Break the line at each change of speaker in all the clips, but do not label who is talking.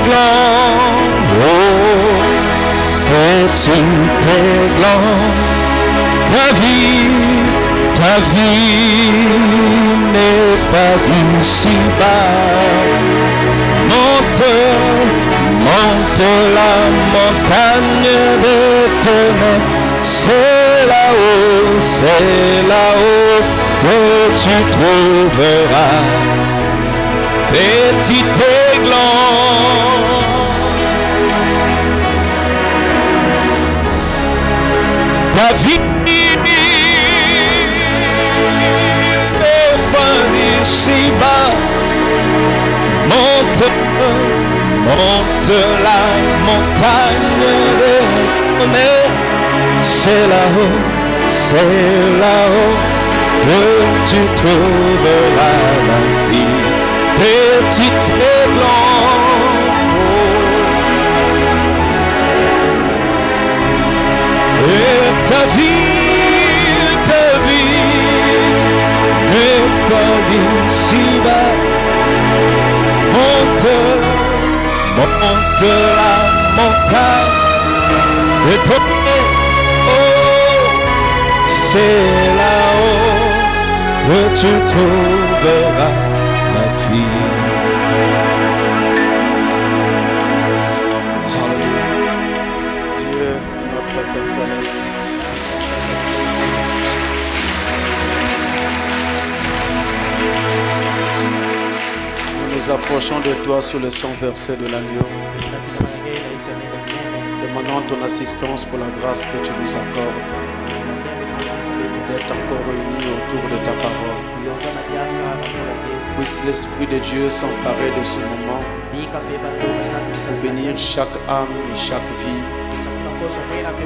gland, oh, petit gland, ta vie n'est pas d'ici-bas. Monte la montagne de tes mains, c'est là-haut que tu trouveras petit aiglon. Ta vie n'est pas d'ici-bas. Monte la montagne de mais c'est là-haut que tu trouveras la vie, petit aiglon. Et ta vie n'est pas d'ici-bas. Monte la montagne de ton oh, c'est là-haut que tu trouveras la vie.
Alléluia. Dieu, notre Père Céleste, nous approchons de toi sous le sang versé de l'agneau, demandant ton assistance pour la grâce que tu nous accordes d'être encore réunis autour de ta parole. Puisse l'Esprit de Dieu s'emparer de ce moment pour bénir chaque âme et chaque vie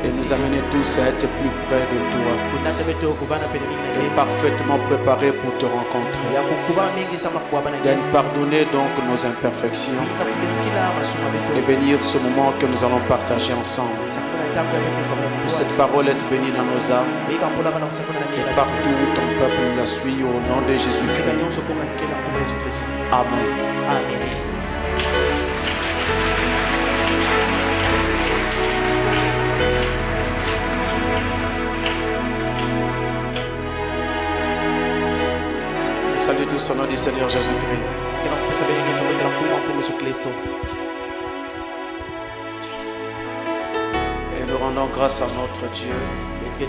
et nous amener tous à être plus près de toi et parfaitement préparés pour te rencontrer. Pardonner donc nos imperfections et bénir ce moment que nous allons partager ensemble. Que cette parole est bénie dans nos âmes et partout où ton peuple la suit au nom de Jésus-Christ. Amen. Amen. Salut tous au nom du Seigneur Jésus-Christ. Et nous rendons grâce à notre Dieu qui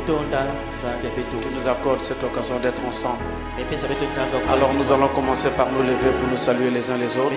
nous accorde cette occasion d'être ensemble. Alors nous allons commencer par nous lever pour nous saluer les uns les autres.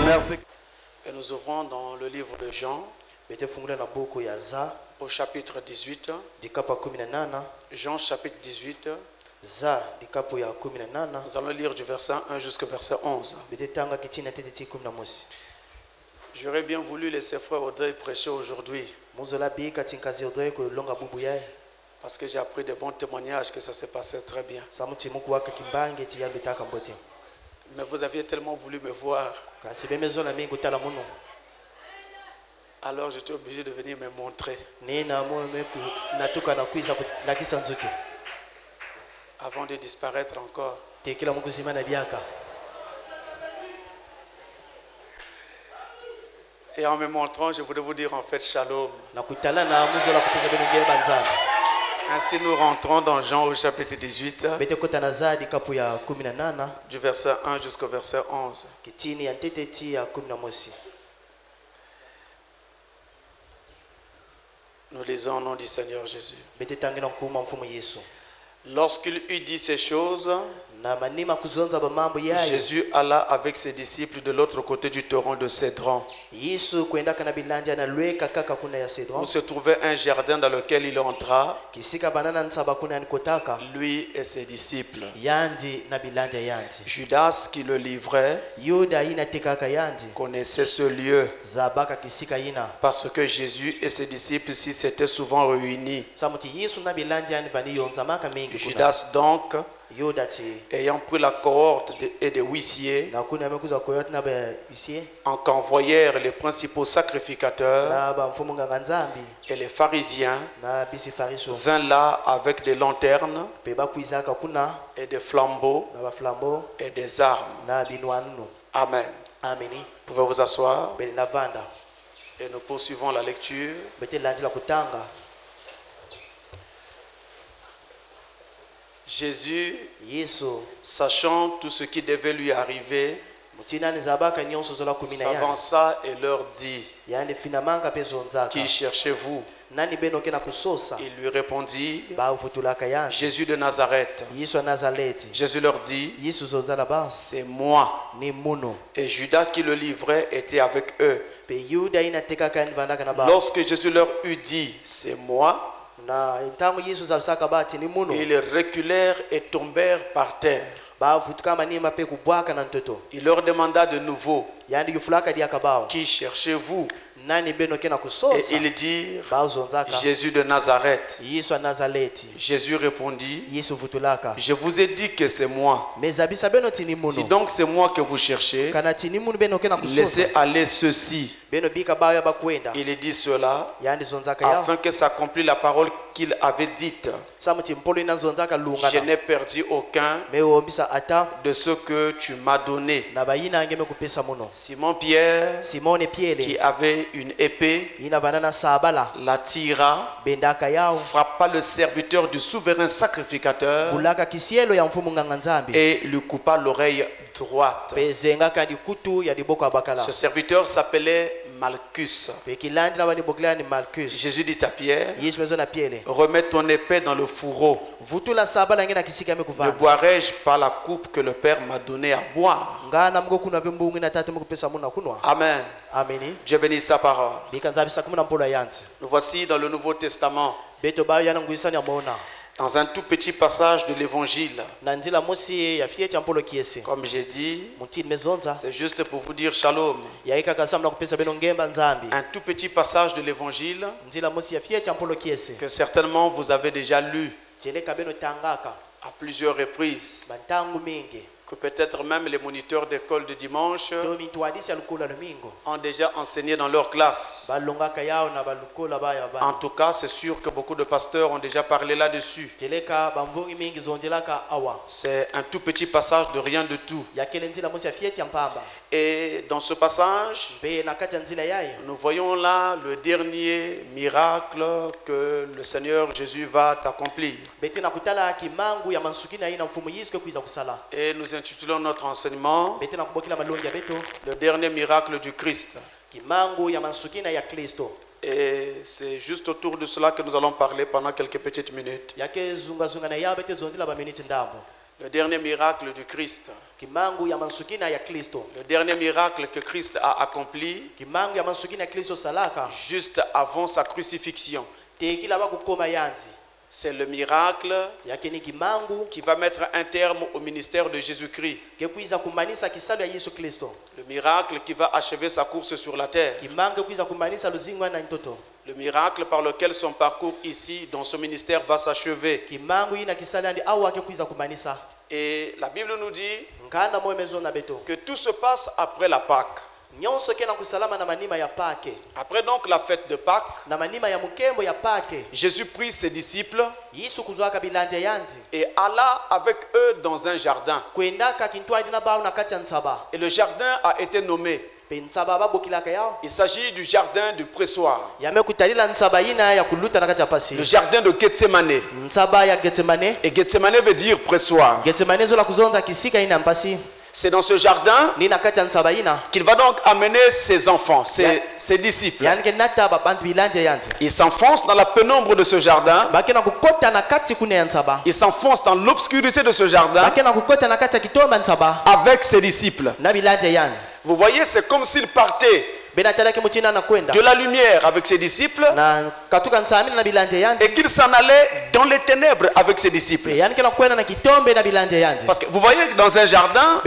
Merci. Et nous ouvrons dans le livre de Jean, au chapitre 18. Jean chapitre 18. Nous allons lire du verset 1 jusqu'au verset 11. J'aurais bien voulu laisser frère Audrey prêcher aujourd'hui, parce que j'ai appris de bons témoignages que ça s'est passé très bien. Mais vous aviez tellement voulu me voir Alors j'étais obligé de venir me montrer. Avant de disparaître encore. Et en me montrant, je voudrais vous dire en fait shalom. Ainsi nous rentrons dans Jean au chapitre 18, du verset 1 jusqu'au verset 11. Nous lisons au nom du Seigneur Jésus. Lorsqu'il eut dit ces choses, Jésus alla avec ses disciples de l'autre côté du torrent de Cédron, où se trouvait un jardin dans lequel il entra, lui et ses disciples. Judas, qui le livrait, connaissait ce lieu, parce que Jésus et ses disciples s'y s'étaient souvent réunis. Judas donc, ayant pris la cohorte et des huissiers, en qu'envoyèrent les principaux sacrificateurs et les pharisiens, vint là avec des lanternes et des flambeaux et des armes. Amen. Vous pouvez vous asseoir et nous poursuivons la lecture. Jésus, sachant tout ce qui devait lui arriver, s'avança et leur dit: Qui cherchez-vous? Il lui répondit: Jésus de Nazareth. Jésus leur dit: C'est moi. Et Judas qui le livrait était avec eux. Lorsque Jésus leur eut dit: C'est moi, ils reculèrent et tombèrent par terre. Il leur demanda de nouveau: Qui cherchez-vous? Et ils dirent: Jésus de Nazareth. Jésus répondit: Je vous ai dit que c'est moi. Si donc c'est moi que vous cherchez, laissez aller ceux-ci. Il dit cela afin que s'accomplisse la parole qu'il avait dite: Je n'ai perdu aucun de ce que tu m'as donné. Simon Pierre, qui avait une épée, la tira, frappa le serviteur du souverain sacrificateur et lui coupa l'oreille droite. Ce serviteur s'appelait Malchus. Jésus dit à Pierre: Remets ton épée dans le fourreau. Ne boirai-je pas la coupe que le Père m'a donnée à boire? Amen. Dieu bénisse sa parole. Nous voici dans le Nouveau Testament, dans un tout petit passage de l'évangile. Comme j'ai dit, c'est juste pour vous dire shalom. Un tout petit passage de l'évangile que certainement vous avez déjà lu à plusieurs reprises, que peut-être même les moniteurs d'école de dimanche ont déjà enseigné dans leur classe. En tout cas, c'est sûr que beaucoup de pasteurs ont déjà parlé là-dessus. C'est un tout petit passage de rien de tout. Et dans ce passage, nous voyons là le dernier miracle que le Seigneur Jésus va accomplir. Et nous intitulons notre enseignement le dernier miracle du Christ. Et c'est juste autour de cela que nous allons parler pendant quelques petites minutes. Le dernier miracle du Christ. Le dernier miracle que Christ a accompli juste avant sa crucifixion. C'est le miracle qui va mettre un terme au ministère de Jésus-Christ. Le miracle qui va achever sa course sur la terre. Le miracle par lequel son parcours ici, dans ce ministère, va s'achever. Et la Bible nous dit que tout se passe après la Pâque. Après donc la fête de Pâques, Jésus prit ses disciples et alla avec eux dans un jardin. Et le jardin a été nommé. Il s'agit du jardin du pressoir. Le jardin de Gethsemane. Et Gethsemane veut dire pressoir. C'est dans ce jardin qu'il va donc amener ses enfants, ses disciples. Ils s'enfoncent dans la pénombre de ce jardin. Ils s'enfoncent dans l'obscurité de ce jardin avec ses disciples. Vous voyez, c'est comme s'il partait de la lumière avec ses disciples et qu'il s'en allait dans les ténèbres avec ses disciples. Parce que vous voyez que dans un jardin,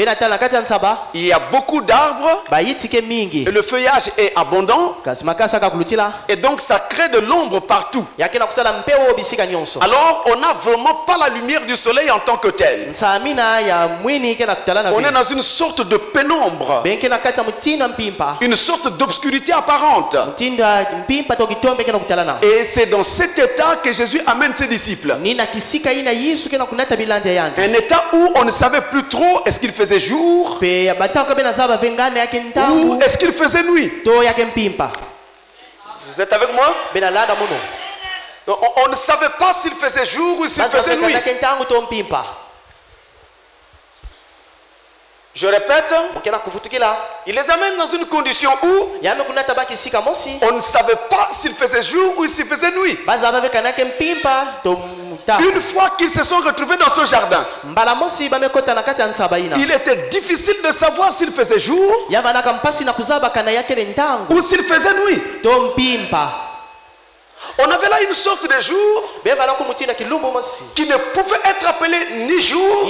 il y a beaucoup d'arbres et le feuillage est abondant et donc ça crée de l'ombre partout. Alors on n'a vraiment pas la lumière du soleil en tant que tel. On est dans une sorte de pénombre, une sorte d'obscurité apparente. Et c'est dans cet état que Jésus amène ses disciples. Un état où on ne savait plus trop est-ce qu'il faisait jour ou est-ce qu'il faisait nuit. Vous êtes avec moi? On ne savait pas s'il faisait jour ou s'il faisait nuit. Je répète, il les amène dans une condition où on ne savait pas s'il faisait jour ou s'il faisait nuit. Une fois qu'ils se sont retrouvés dans ce jardin, il était difficile de savoir s'il faisait jour ou s'il faisait nuit. On avait là une sorte de jour qui ne pouvait être appelé ni jour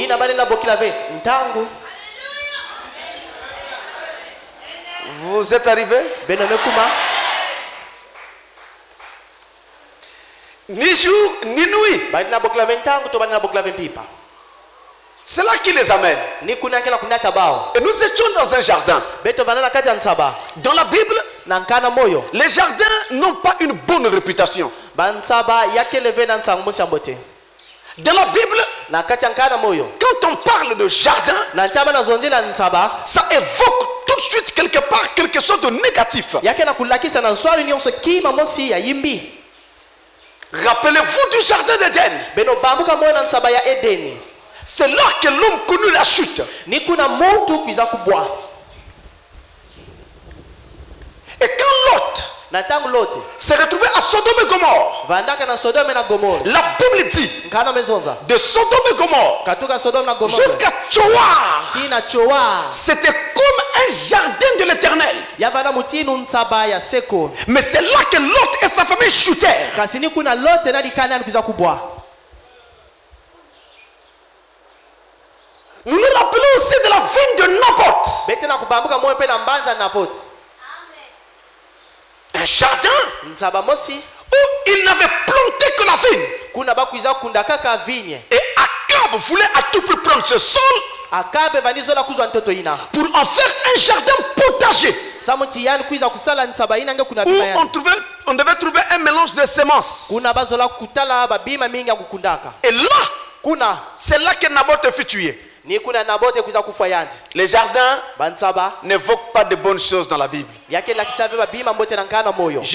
Vous êtes arrivé? Ni jour, ni nuit. C'est là qu'il les amène. Et nous étions dans un jardin. Dans la Bible, les jardins n'ont pas une bonne réputation. Dans la Bible, quand on parle de jardin, ça évoque tout de suite quelque part quelque chose de négatif. Rappelez-vous du jardin d'Éden. C'est là que l'homme connut la chute. Et quand Lot s'est retrouvé à Sodome et Gomorre, la Bible dit de Sodome et Gomorre jusqu'à Tchoar, c'était comme un jardin de l'Éternel. Mais c'est là que Lot et sa famille chutèrent. Nous nous rappelons aussi de la vigne de Naboth. Un jardin où il n'avait planté que la vigne. Et Akab voulait à tout prix prendre ce sol pour en faire un jardin potager où on devait trouver un mélange de semences. Et là, c'est là que Naboth fut tué. Les jardins n'évoquent pas de bonnes choses dans la Bible. Je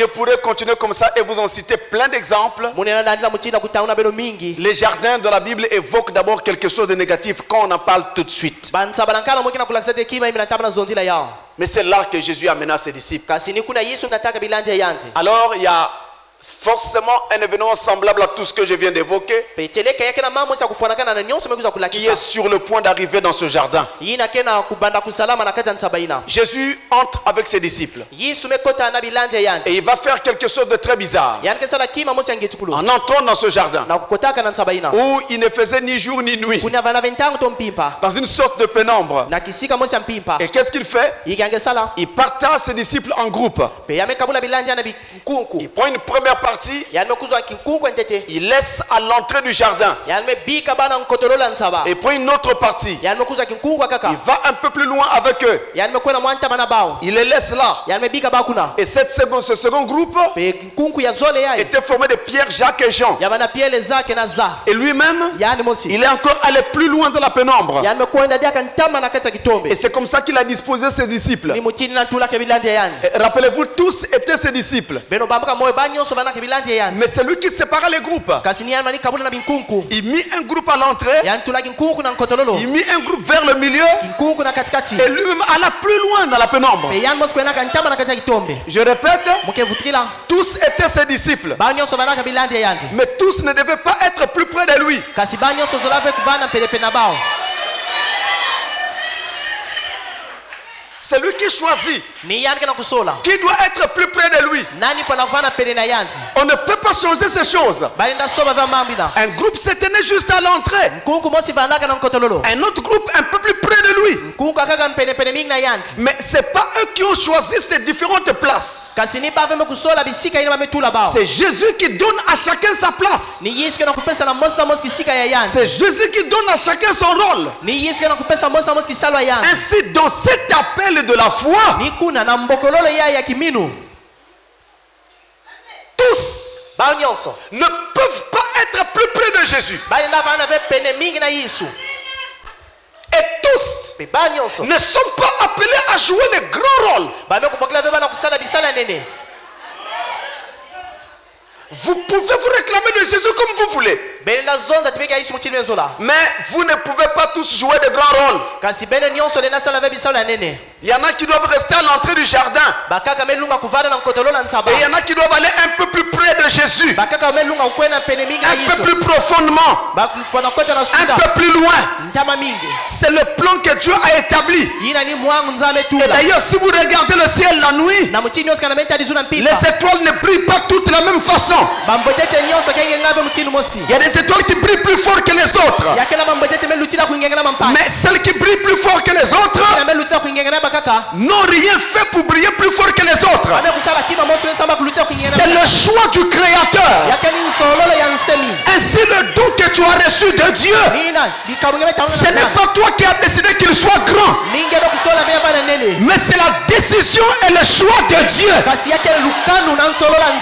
pourrais continuer comme ça et vous en citer plein d'exemples. Les jardins de la Bible évoquent d'abord quelque chose de négatif quand on en parle tout de suite. Mais c'est là que Jésus amena ses disciples. Alors il y a forcément un événement semblable à tout ce que je viens d'évoquer qui est sur le point d'arriver dans ce jardin. Jésus entre avec ses disciples et il va faire quelque chose de très bizarre en entrant dans ce jardin où il ne faisait ni jour ni nuit, dans une sorte de pénombre. Et qu'est-ce qu'il fait? Il partage ses disciples en groupe. Il prend une première première partie, il laisse à l'entrée du jardin. Et pour une autre partie, il va un peu plus loin avec eux. Il les laisse là. Et ce second groupe était formé de Pierre, Jacques et Jean. Et lui-même, il est encore allé plus loin dans la pénombre. Et c'est comme ça qu'il a disposé ses disciples. Rappelez-vous, tous étaient ses disciples. Mais c'est lui qui sépara les groupes. Il mit un groupe à l'entrée. Il mit un groupe vers le milieu. Et lui-même alla plus loin dans la pénombre. Je répète, tous étaient ses disciples. Mais tous ne devaient pas être plus près de lui. C'est lui qui choisit qui doit être plus près de lui. On ne peut pas changer ces choses. Un groupe s'est tenu juste à l'entrée. Un autre groupe un peu plus près de lui. Mais ce n'est pas eux qui ont choisi ces différentes places. C'est Jésus qui donne à chacun sa place. C'est Jésus qui donne à chacun son rôle. Ainsi, dans cet appel de la foi, tous ne peuvent pas être plus près de Jésus. Et tous ne sont pas appelés à jouer le grand rôle. Vous pouvez vous réclamer de Jésus comme vous voulez. Mais vous ne pouvez pas tous jouer de grands rôles. Il y en a qui doivent rester à l'entrée du jardin. Et il y en a qui doivent aller un peu plus près de Jésus. Un peu plus profondément. Un peu plus loin. C'est le plan que Dieu a établi. Et d'ailleurs, si vous regardez le ciel la nuit, les étoiles ne brillent pas toutes de la même façon. Il y a des étoiles qui brillent plus fort que les autres. Mais celles qui brillent plus fort que les autres n'ont rien fait pour briller plus fort que les autres. C'est le choix du Créateur. Ainsi, le don que tu as reçu de Dieu, ce n'est pas toi qui as décidé qu'il soit grand, mais c'est la décision et le choix de Dieu.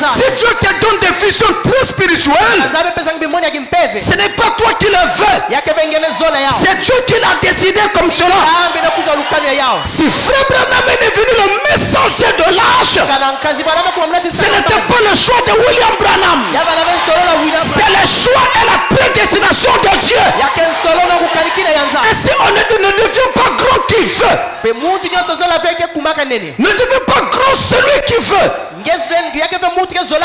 Si Dieu te donne des visions très spirituelles, ce n'est pas toi qui le veux, c'est Dieu qui l'a décidé comme cela. Si Frère Branham est devenu le messager de l'âge, ce n'était pas le choix de William Branham, c'est le choix et la prédestination de Dieu. Ainsi, on ne devient pas grand qui veut. Ne devient pas grand celui qui veut.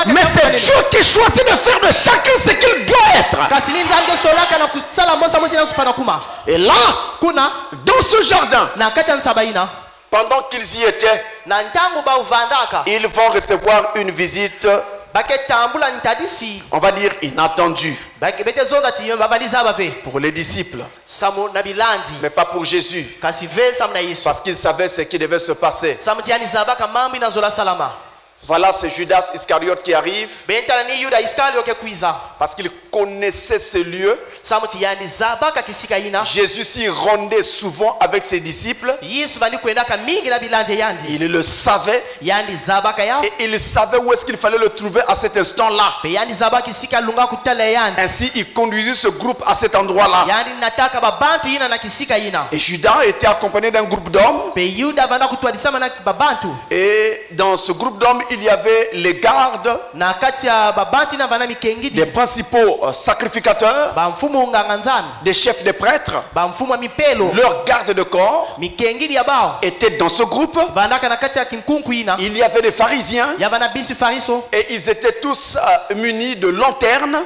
Mais c'est Dieu qui choisit de faire de chacun ce qu'il doit être. Et là, dans ce jardin, pendant qu'ils y étaient, ils vont recevoir une visite, on va dire inattendue, pour les disciples, mais pas pour Jésus, parce qu'ils savaient ce qui devait se passer. Voilà, c'est Judas Iscariote qui arrive, parce qu'il connaissait ce lieu. Jésus s'y rendait souvent avec ses disciples. Il le savait, et il savait où est-ce qu'il fallait le trouver à cet instant-là. Ainsi, il conduisit ce groupe à cet endroit-là. Et Judas était accompagné d'un groupe d'hommes. Et dans ce groupe d'hommes, il y avait les gardes, les principaux sacrificateurs, des chefs de prêtres, leurs gardes de corps étaient dans ce groupe. Il y avait des pharisiens et ils étaient tous munis de lanternes.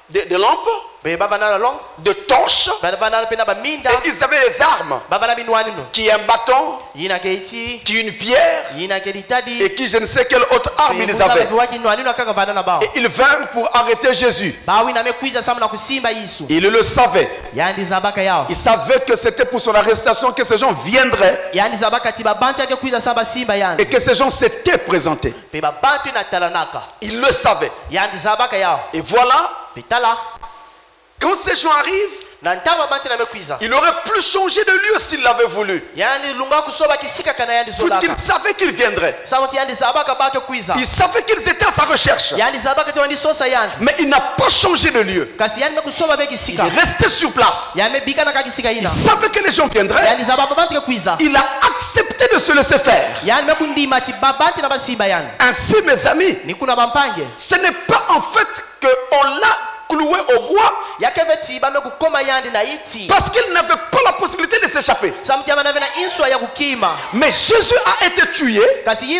de lampes, de torches, et ils avaient des armes, qui est un bâton, qui est une pierre, et qui je ne sais quelle autre arme ils avaient. Et ils vinrent pour arrêter Jésus. Ils le savaient. Ils savaient que c'était pour son arrestation que ces gens viendraient et que ces gens s'étaient présentés. Ils le savaient. Et voilà, quand ces gens arrivent, il aurait pu changer de lieu s'il l'avait voulu. Puisqu'il savait qu'il viendrait. Il savait qu'ils étaient à sa recherche. Mais il n'a pas changé de lieu. Il est resté sur place. Il savait que les gens viendraient. Il a accepté de se laisser faire. Ainsi, mes amis, ce n'est pas en fait qu'on l'a cloué au bois parce qu'il n'avait pas la possibilité de s'échapper. Mais Jésus a été tué parce qu'il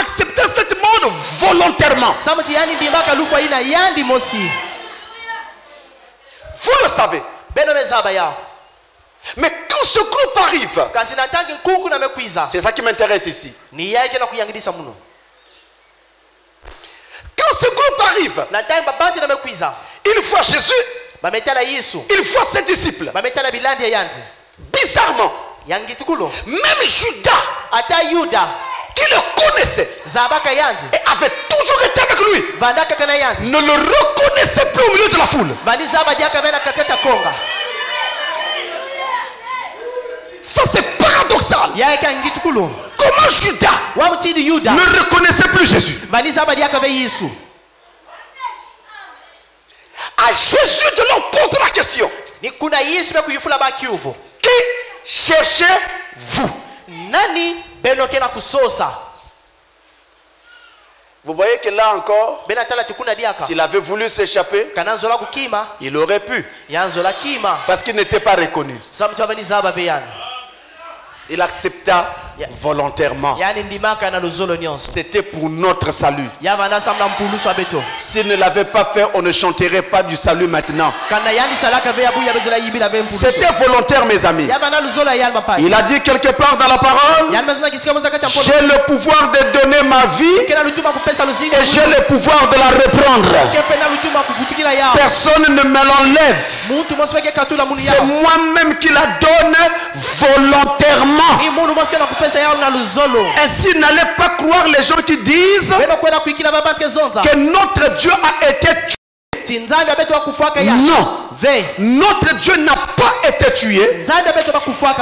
acceptait cette mort volontairement. Vous le savez. Mais quand ce groupe arrive, c'est ça qui m'intéresse ici. Quand ce groupe arrive, il voit Jésus, il voit ses disciples. Bizarrement, même Judas, qui le connaissait et avait toujours été avec lui, ne le reconnaissait plus au milieu de la foule. Ça, c'est paradoxal. Comment Judas ne reconnaissait plus Jésus? À Jésus de leur poser la question: qui cherchez-vous? Vous voyez que là encore, s'il avait voulu s'échapper, il aurait pu, parce qu'il n'était pas reconnu. Il accepta volontairement. C'était pour notre salut. S'il ne l'avait pas fait, on ne chanterait pas du salut maintenant. C'était volontaire, mes amis. Il a dit quelque part dans la parole: j'ai le pouvoir de donner ma vie et j'ai le pouvoir de la reprendre. Personne ne me l'enlève. C'est moi-même qui la donne volontairement. Ainsi, n'allez pas croire les gens qui disent que notre Dieu a été tué. Non, notre Dieu n'a pas été tué,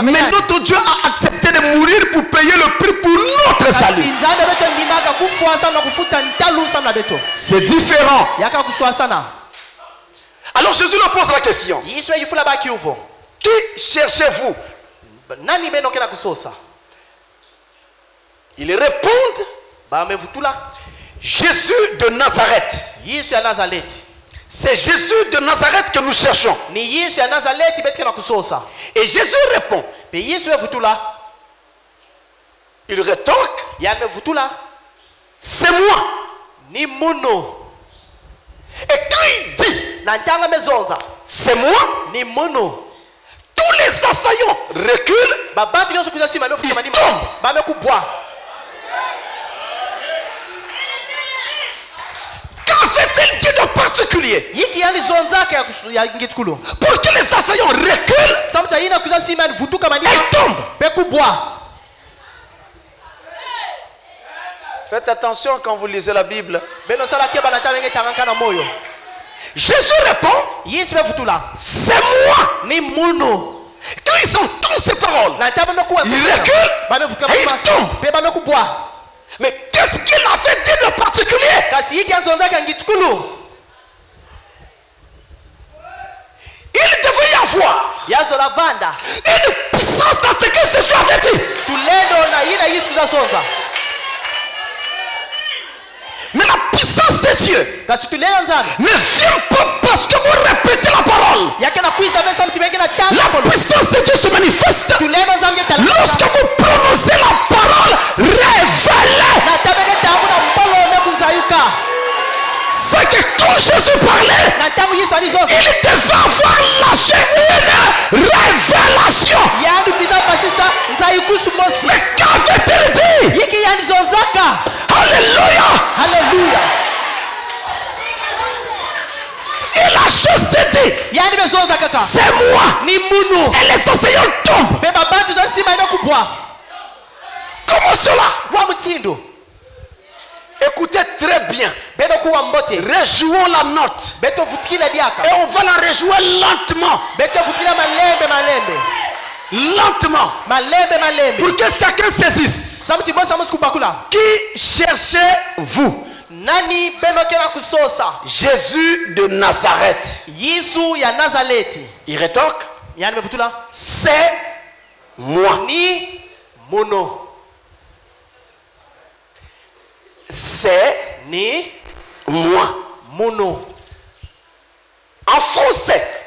mais notre Dieu a accepté de mourir pour payer le prix pour notre salut. C'est différent. Alors Jésus leur pose la question: qui cherchez-vous? Ils répondent: Jésus de Nazareth. C'est Jésus de Nazareth que nous cherchons. Et Jésus répond. Il rétorque: c'est moi. Et quand il dit c'est moi, tous les assaillants reculent, ils tombent. Qu'avait-il dit de particulier pour que les assaillants reculent et tombent? Faites attention quand vous lisez la Bible. Jésus répond: c'est moi. Quand ils entendent ces paroles, ils reculent et ils tombent. Mais qu'est-ce qu'il avait dit de particulier? Il devait y avoir une puissance dans ce que Jésus avait dit. Mais la puissance de Dieu ne vient pas parce que vous répétez la parole. La puissance de Dieu se manifeste lorsque vous prononcez la parole révélée. C'est que quand Jésus parlait,
Mais qu'avait-il dit? Alléluia.
Alléluia.
Il a juste dit, c'est moi. Et les enseignants tombent. Comment cela? Écoutez très bien. Rejouons la note. Et on va la rejouer lentement. Lentement. Pour que chacun saisisse. Qui cherchez-vous? Jésus de Nazareth. Il rétorque, c'est moi. C'est moi. En français,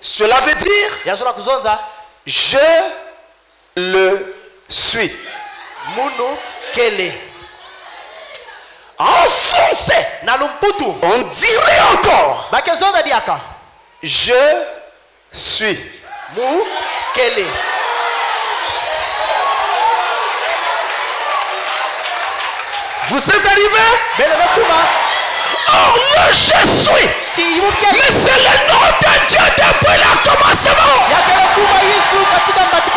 cela veut dire je le suis. En français, on dirait encore je suis. Vous êtes arrivés? Oh, le je suis. Mais c'est le nom de Dieu depuis le commencement.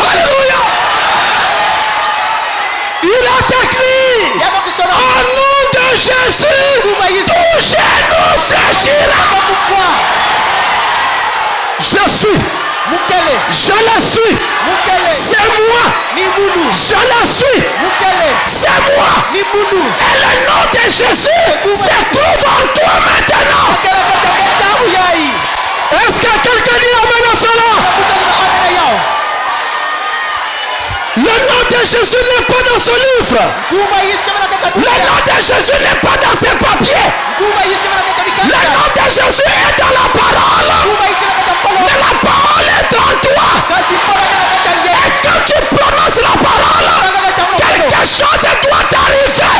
Alléluia. Il a écrit au nom de Jésus, tout genou fléchira. Je suis. Je le suis. C'est moi. Je le suis. C'est moi. Et le nom de Jésus se trouve en toi maintenant. Est-ce que quelqu'un dit amen à cela? Le nom de Jésus n'est pas dans ce livre. Le nom de Jésus n'est pas dans ses papiers. Le nom de Jésus est dans la parole. Mais la parole est en toi. Et quand tu prononces la parole, quelque chose doit t'arriver.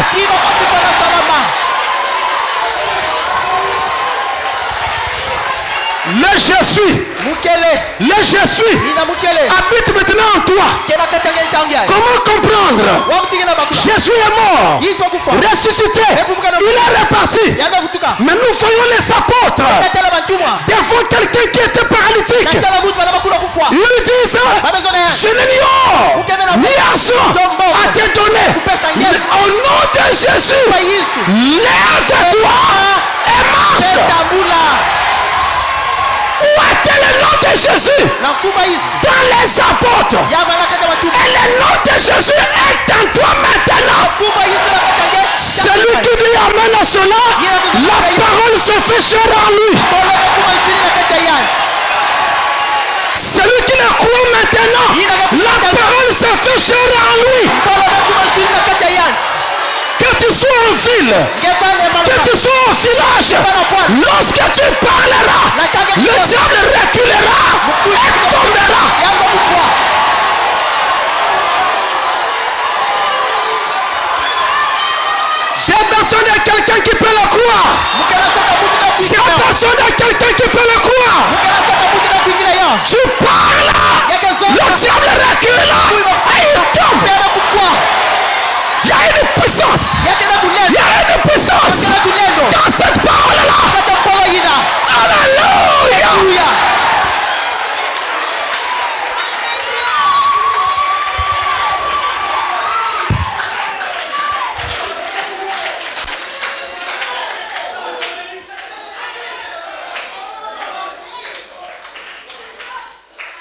Le je suis. Le je suis habite maintenant en toi. Comment comprendre? Jésus est mort, ressuscité, il est reparti. Mais nous voyons les apôtres devant quelqu'un qui était paralytique. Ils lui disent, je n'ignore ni argent à te donner. Mais au nom de Jésus, lève-toi et marche. Où était le nom de Jésus? Dans les apôtres. Et le nom de Jésus est en toi maintenant. Celui qui dit amen à cela, la parole se fait chair en lui. Celui qui le croit maintenant, la parole se fait chair en lui. Que tu sois en ville, que tu sois au village, lorsque tu parleras, le diable reculera et tombera. J'ai besoin de quelqu'un qui peut le croire. J'ai besoin de quelqu'un qui peut le croire. Tu parles, le diable recule et il tombe. Il y a une puissance. Il y a une puissance dans cette parole-là. Alléluia.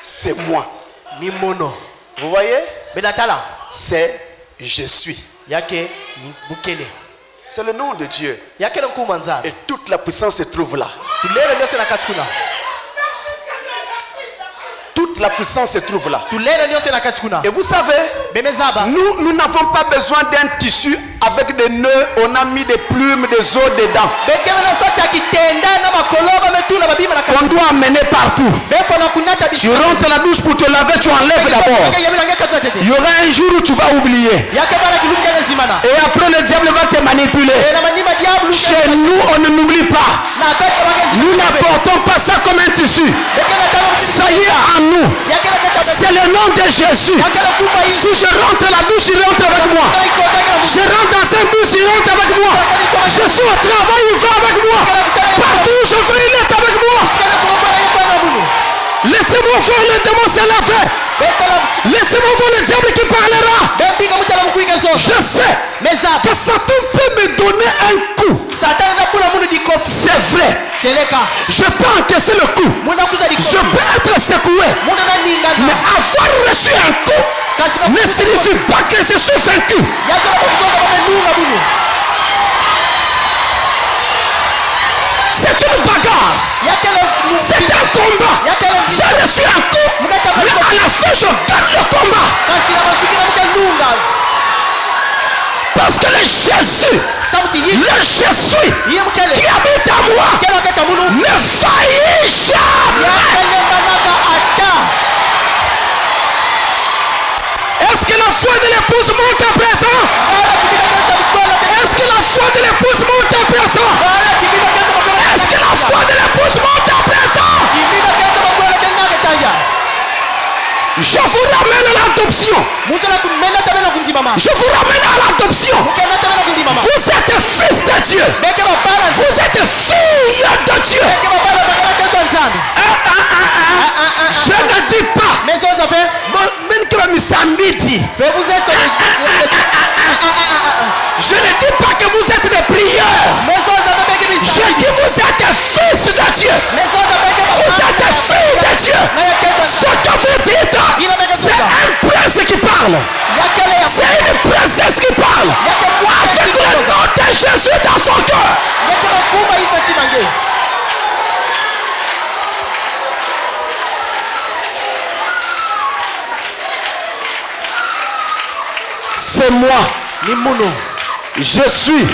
C'est moi. Vous voyez? C'est je suis. C'est le nom de Dieu. Et toute la puissance se trouve là. Toute la puissance se trouve là. Et vous savez, nous n'avons pas besoin d'un tissu avec des nœuds. On a mis des plumes, des os dedans. On doit amener partout. Tu rentres à la douche pour te laver, tu enlèves d'abord. Il y aura un jour où tu vas oublier. Et après le diable va te manipuler. Chez nous, on ne n'oublie pas. Nous n'apportons pas ça comme un tissu. Ça y est en nous. C'est le nom de Jésus. Si je rentre à la douche, il rentre avec moi. Je rentre dans un bus, il rentre avec moi. Je suis au travail, il va avec moi. Partout où je vais, il est avec moi. Laissez-moi voir le démon se laver. Laissez-moi voir le diable qui parlera. Je sais que Satan peut me donner un coup. C'est vrai. Je peux encaisser le coup. Je peux être secoué. Mais avoir reçu un coup ne signifie pas que je suis vaincu. C'est une bagarre. C'est un combat. J'ai reçu un coup, mais à la fin je gagne le combat. Parce que le Jésus qui habite à moi ne faillit jamais. Est-ce que la foi de l'épouse monte à présent? Est-ce que la foi de l'épouse monte à présent? Est-ce que la foi de l'épouse monte à présent? Je vous ramène à l'adoption. Je vous ramène à l'adoption. Vous êtes fils de Dieu. Vous êtes fille de Dieu. Je ne dis pas. Je ne dis pas que vous êtes des prieurs. Je dis vous êtes fils de Dieu. Vous êtes fille de Dieu. Ce que vous dites, c'est un prince qui parle. C'est une princesse qui parle. Avec le nom de Jésus dans son cœur. C'est moi. Je suis.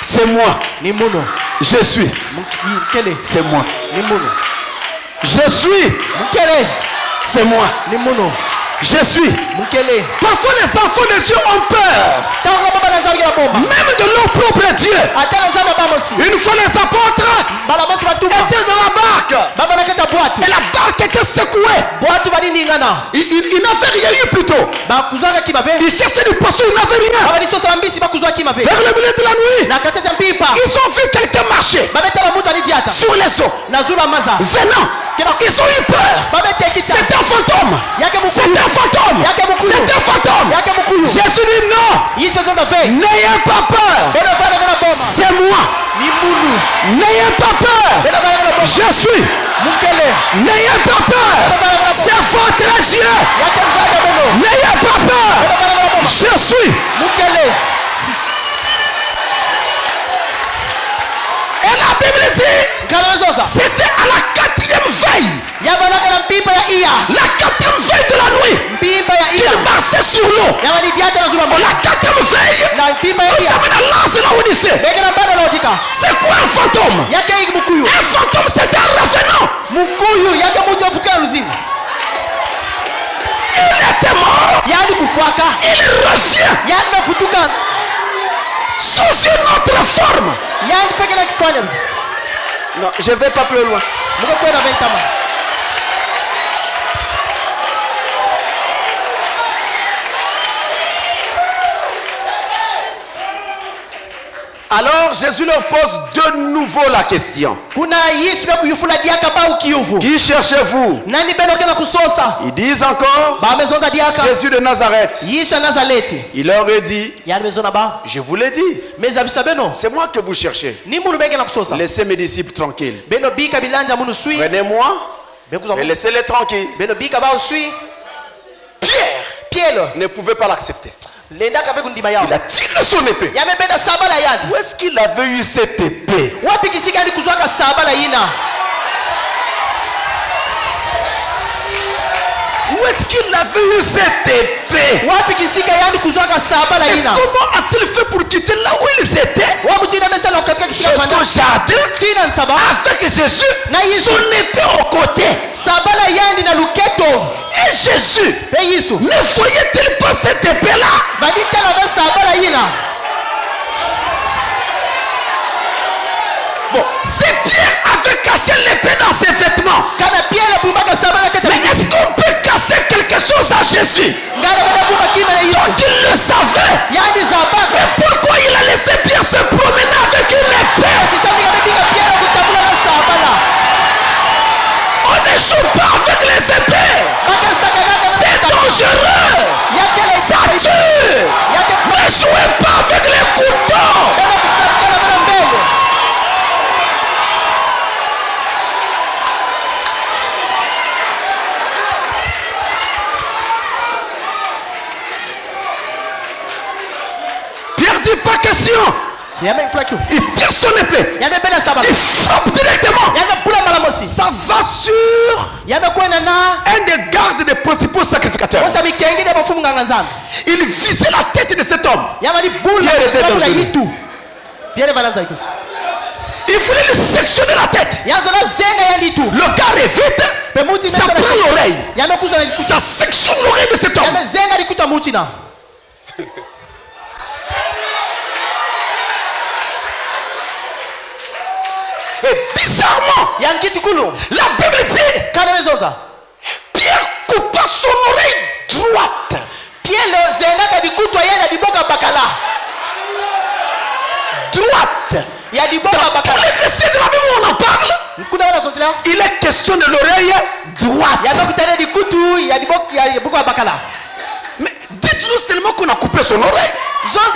C'est moi. Je suis. C'est moi. Je suis. C'est moi. Je suis. Parfois les enfants de Dieu ont peur. Même de leur propre Dieu. Une fois les apôtres étaient dans la barque. Et la barque était secouée. Il n'avait rien eu plutôt. Ils cherchaient du poisson, ils n'avaient rien. Vers le milieu de la nuit, ils ont vu quelqu'un marcher sur les eaux. Venant. Ils ont eu peur. C'est un fantôme. C'est un fantôme. C'est un fantôme. Jésus dit non. N'ayez pas peur. C'est moi. N'ayez pas peur. Je suis. N'ayez pas peur. C'est votre Dieu. N'ayez pas peur. Je suis. Et la Bible dit, c'était à la 4e veille. La 4e veille de la nuit. Il marchait sur l'eau. La 4e veille, il s'amène lance la Odyssée. C'est quoi un fantôme? Un fantôme, c'est un revenant. Il était mort. Il revient sous une autre forme. Non, je ne vais pas plus loin. Alors Jésus leur pose de nouveau la question. Qui cherchez-vous? Ils disent encore Jésus de Nazareth. Il leur a dit, je vous l'ai dit, c'est moi que vous cherchez. Laissez mes disciples tranquilles. Prenez-moi et laissez-les tranquilles. Pierre ne pouvait pas l'accepter. Il a tiré son épée. Où est-ce qu'il avait eu cette épée? Où est-ce qu'il avait eu cette épée? Et comment a-t-il fait pour quitter là où ils étaient jusqu'au jardin avec Jésus, son épée au côté? Et Jésus ne voyait-il pas cette épée-là? Bon, si Pierre avait caché l'épée dans ses vêtements, mais est-ce qu'on peut cacher question. Il tire son épée. Il frappe directement. Ça va sur un des gardes des principaux sacrificateurs. Il visait la tête de cet homme. Il voulait lui sectionner la tête. Le gars est vite. Ça prend l'oreille. Ça sectionne l'oreille de cet homme. Et bizarrement, la Bible dit, Pierre coupa son oreille droite. Droite. Dans tous les récits de la Bible où on en parle, il est question de l'oreille droite. Mais dites-nous seulement qu'on a coupé son oreille. Pourquoi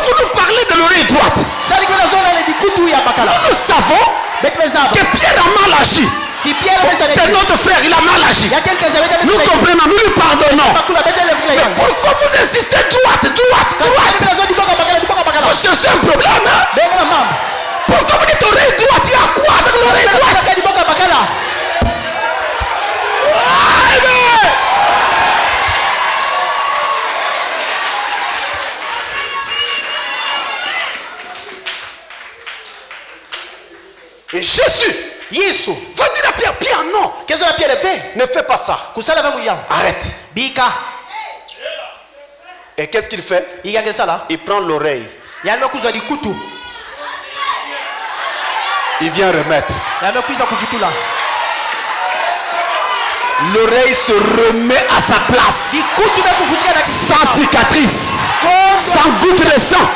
vous nous parlez de l'oreille droite? Nous savons que Pierre a mal agi. C'est notre frère, il a mal agi. Nous comprenons, nous lui pardonnons. Mais pourquoi vous insistez droite? Vous cherchez un problème, hein? Pourquoi vous dites oreille droite? Il y a quoi avec l'oreille droite? Et Jésus va dire à Pierre, Pierre, non. Ne fais pas ça. Arrête. Et qu'est-ce qu'il fait? Il prend l'oreille. Il vient remettre. L'oreille se remet à sa place. Sans cicatrice. Sans goutte de sang.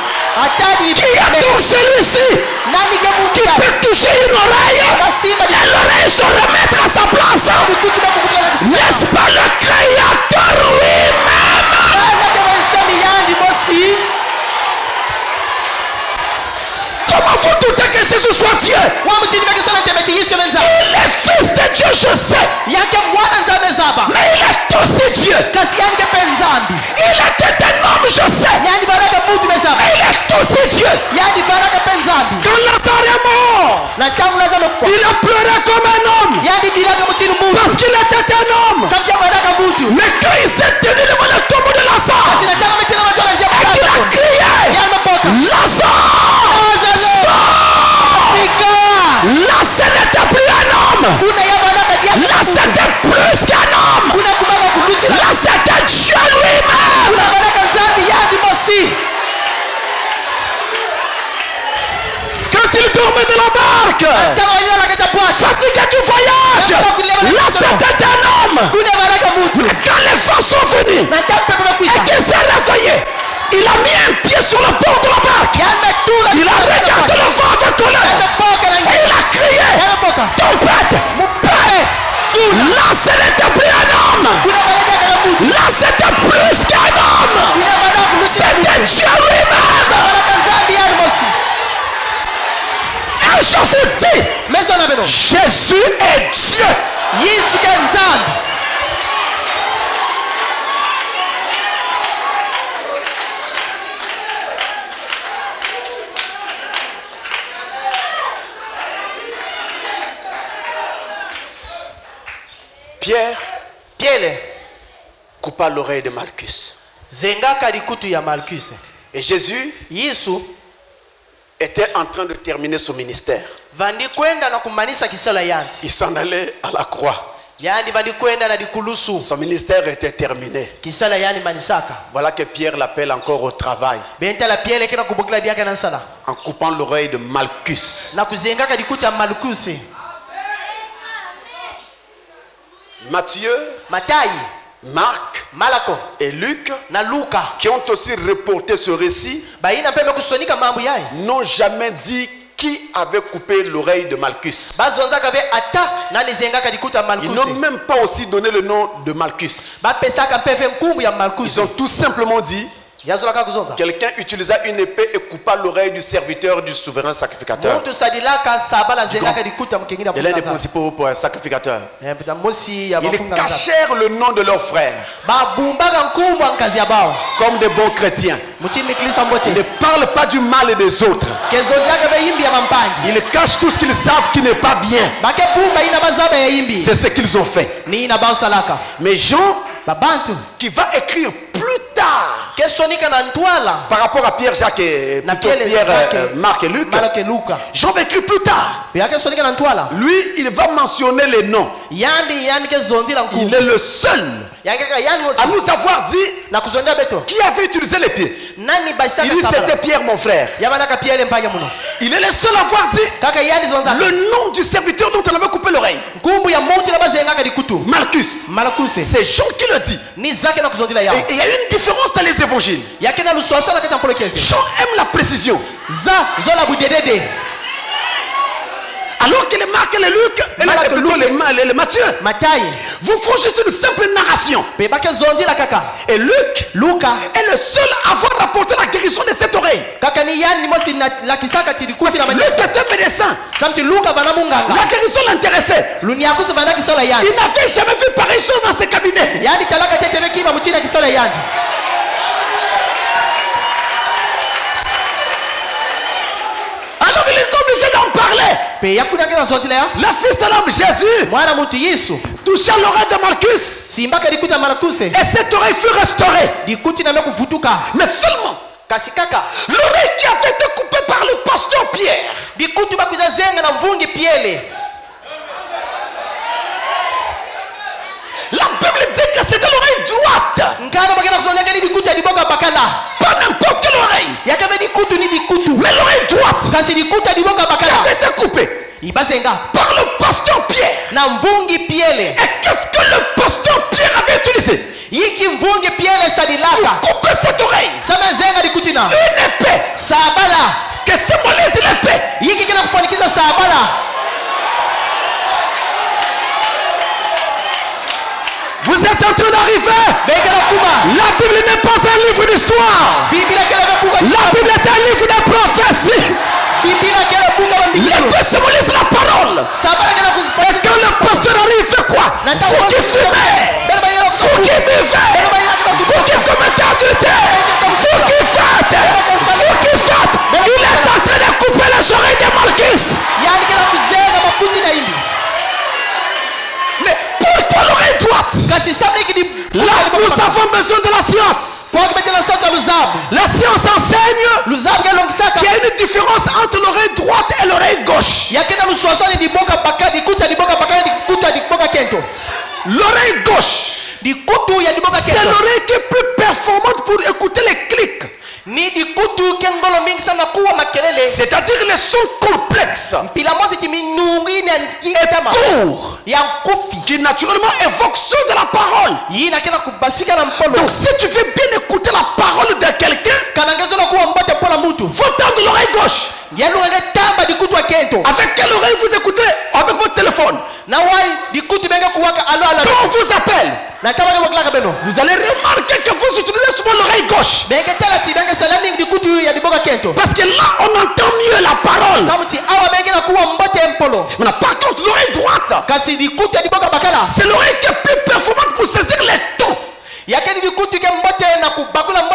Qui a donc celui-ci qui peut toucher une oreille et l'oreille se remettre à sa place? N'est-ce pas le Créateur lui-même? Comment vous doutez que Jésus soit Dieu? Il est fils de Dieu, je sais. Mais il est aussi Dieu. Il était un homme, je sais. Mais il est aussi Dieu. Quand Lazare est mort, il a pleuré comme un homme. Parce qu'il était un homme. Mais quand il s'est tenu devant le tombeau de Lazare, et qu'il a crié, Lazare, là ce n'était plus un homme. Là c'était plus qu'un homme. Là c'était Dieu lui-même. Quand il dormait dans la barque, fatigué du voyage, là c'était un homme. Quand les vents sont venus et qu'il s'est réveillé, il a mis un pied sur le bord de la barque. Il a regardé le vent avec colère. Et il a crié, tempête, paix. Là ce n'était plus un homme. Là c'était plus qu'un homme. C'était Dieu lui-même. Un Jésus dit, Jésus est Dieu. Pierre coupa l'oreille de Malchus. Et Jésus était en train de terminer son ministère. Il s'en allait à la croix. Son ministère était terminé. Voilà que Pierre l'appelle encore au travail. En coupant l'oreille de Malchus. Matthieu, Marc et Luc, qui ont aussi reporté ce récit, n'ont jamais dit qui avait coupé l'oreille de Malchus. Ils n'ont même pas aussi donné le nom de Malchus. Ils ont tout simplement dit
Quelqu'un utilisa une épée et coupa l'oreille du serviteur du souverain sacrificateur. Il est l'un des principaux pour un sacrificateur. Ils cachèrent le nom de leur frère. Comme des bons chrétiens. Ils ne parlent pas du mal des autres. Ils cachent tout ce qu'ils savent qui n'est pas bien. C'est ce qu'ils ont fait. Mais Jean, qui va écrire plus tard par rapport à Pierre, Jacques et Pierre, Marc et Luc, Jean va écrire plus tard. Lui, il va mentionner les noms. Il est le seul à nous avoir dit qui avait utilisé les pieds. Il dit c'était Pierre mon frère. Il est le seul à avoir dit le nom du serviteur dont on avait coupé l'oreille. Malchus. C'est Jean qui le dit. Et il y a une différence dans les évangiles. Jean aime la précision. Alors que les Marc et les Luc, et les Matthieu, vous font juste une simple narration. Et Luc est le seul à avoir rapporté la guérison de cette oreille. Luc était médecin. La guérison l'intéressait. Il n'avait jamais vu pareille chose dans ses cabinets. Alors il est obligé d'en parler. Le fils de l'homme Jésus toucha l'oreille de Malchus. Et cette oreille fut restaurée. Mais seulement l'oreille qui avait été coupée par le pasteur Pierre. La Bible dit que c'était l'oreille droite. Pas n'importe quelle oreille. Mais l'oreille droite qui avait été coupée par le pasteur Pierre. Et qu'est-ce que le pasteur Pierre avait utilisé pour couper cette oreille? Une épée que symbolise l'épée. Vous êtes en train d'arriver. La Bible n'est pas un livre d'histoire. La Bible est un livre de prophétie. L'épée symbolise la parole. Et quand le pasteur arrive, il fait quoi? Faut qu'il fumait, faut qu'il buvait, faut qu'il commette adultère, faut qu'il fête, faut qu'il fête. Il est en train de couper les oreilles de Malchus. Mais pourquoi l'oreille droite? Là, nous avons besoin de la science. La science enseigne qu'il y a une différence entre l'oreille droite et l'oreille gauche. L'oreille gauche, c'est l'oreille qui est plus performante pour écouter les clics. C'est-à-dire les sons complexes et courts qui naturellement évoquent ceux de la parole. Donc si tu veux bien écouter la parole de quelqu'un, faut tendre l'oreille gauche. Avec quelle oreille vous écoutez? Avec votre téléphone. Quand on vous appelle, vous allez remarquer que vous utilisez souvent l'oreille gauche. Parce que là, on entend mieux la parole. Maintenant, par contre, l'oreille droite, c'est l'oreille qui est plus performante pour saisir les tons.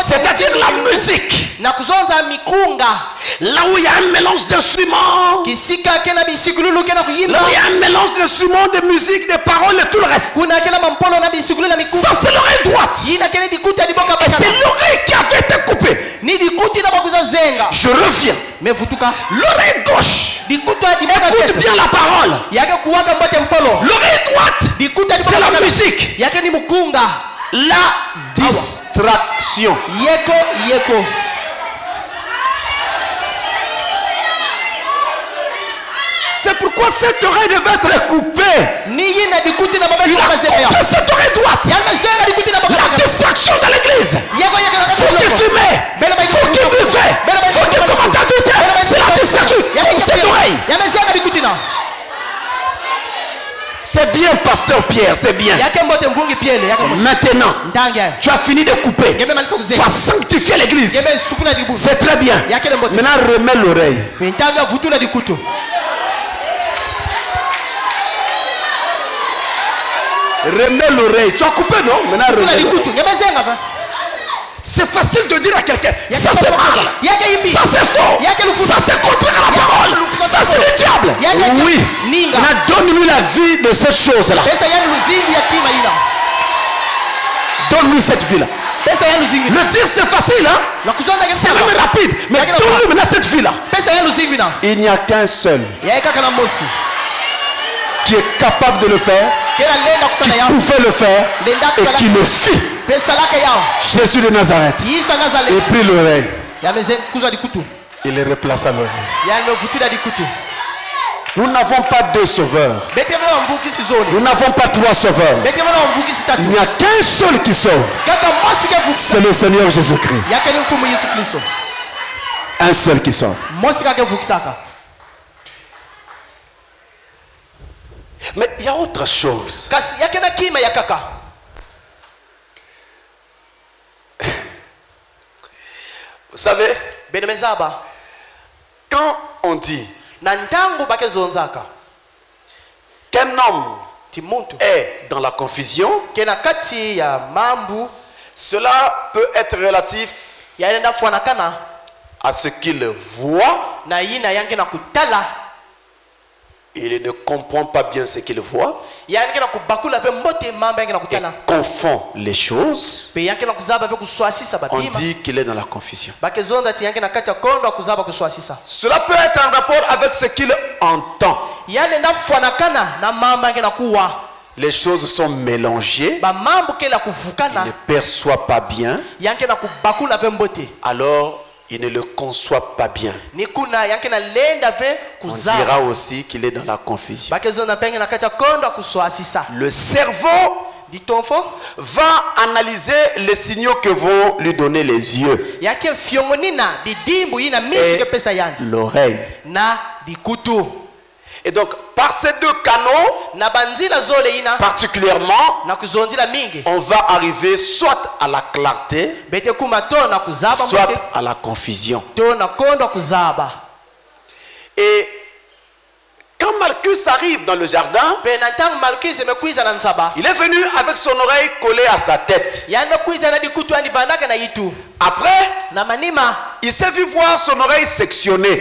C'est-à-dire la musique. Là où il y a un mélange d'instruments, là où il y a un mélange d'instruments, de musique, de paroles et tout le reste. Ça c'est l'oreille droite. Et c'est l'oreille qui a fait été coupée. Je reviens. L'oreille gauche écoute bien la parole. L'oreille droite, c'est la musique. La distraction. C'est pourquoi cette oreille devait être coupée. Il a coupé cette oreille droite. La distraction de l'église. Faut qu'il fumait, faut qu'il buvait, faut qu'il commande adultère. C'est la distraction. Cette oreille. C'est bien, pasteur.
pasteur Pierre, c'est bien. Maintenant, tu as fini de couper. Tu as sanctifié l'église. C'est très bien. Maintenant, remets l'oreille. Remets l'oreille. Tu as coupé, non? Maintenant, remets l'oreille. C'est facile de dire à quelqu'un, ça c'est mal, ça c'est faux, ça c'est contraire à la parole, ça c'est le diable. Oui, maintenant donne-lui la vie de cette chose-là. Donne-lui cette vie-là. Le dire c'est facile, hein? C'est même rapide, mais donne-lui maintenant cette vie-là. Il n'y a qu'un seul qui est capable de le faire, qui pouvait le faire et qui le fit. Jésus de Nazareth. Et puis l'oreille. Il le replaça l'oreille. Nous n'avons pas deux sauveurs. Nous n'avons pas trois sauveurs. Il n'y a qu'un seul qui sauve. C'est le Seigneur Jésus-Christ. Un seul qui sauve. Mais il y a autre chose. Vous savez, quand on dit qu'un homme est dans la confusion, cela peut être relatif à ce qu'il voit. Il ne comprend pas bien ce qu'il voit. Il confond les choses. On dit qu'il est dans la confusion. Cela peut être en rapport avec ce qu'il entend. Les choses sont mélangées. Il ne perçoit pas bien. Alors il ne le conçoit pas bien. On dira aussi qu'il est dans la confusion. Le cerveau va analyser les signaux que vont lui donner les yeux et l'oreille. Et donc, par ces deux canaux, particulièrement, on va arriver soit à la clarté, soit à la confusion. Et quand Malchus arrive dans le jardin, il est venu avec son oreille collée à sa tête. Après, il s'est vu voir son oreille sectionnée.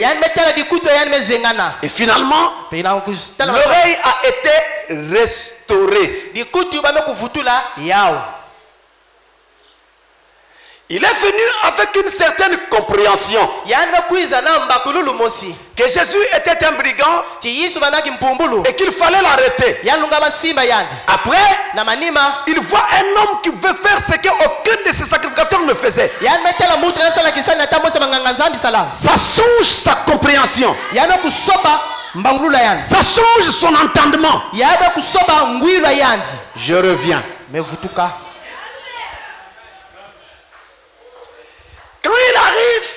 Et finalement, l'oreille a été restaurée. Il est venu avec une certaine compréhension que Jésus était un brigand et qu'il fallait l'arrêter. Après, il voit un homme qui veut faire ce qu'aucun de ses sacrificateurs ne faisait. Ça change sa compréhension. Ça change son entendement. Je reviens. Quand il arrive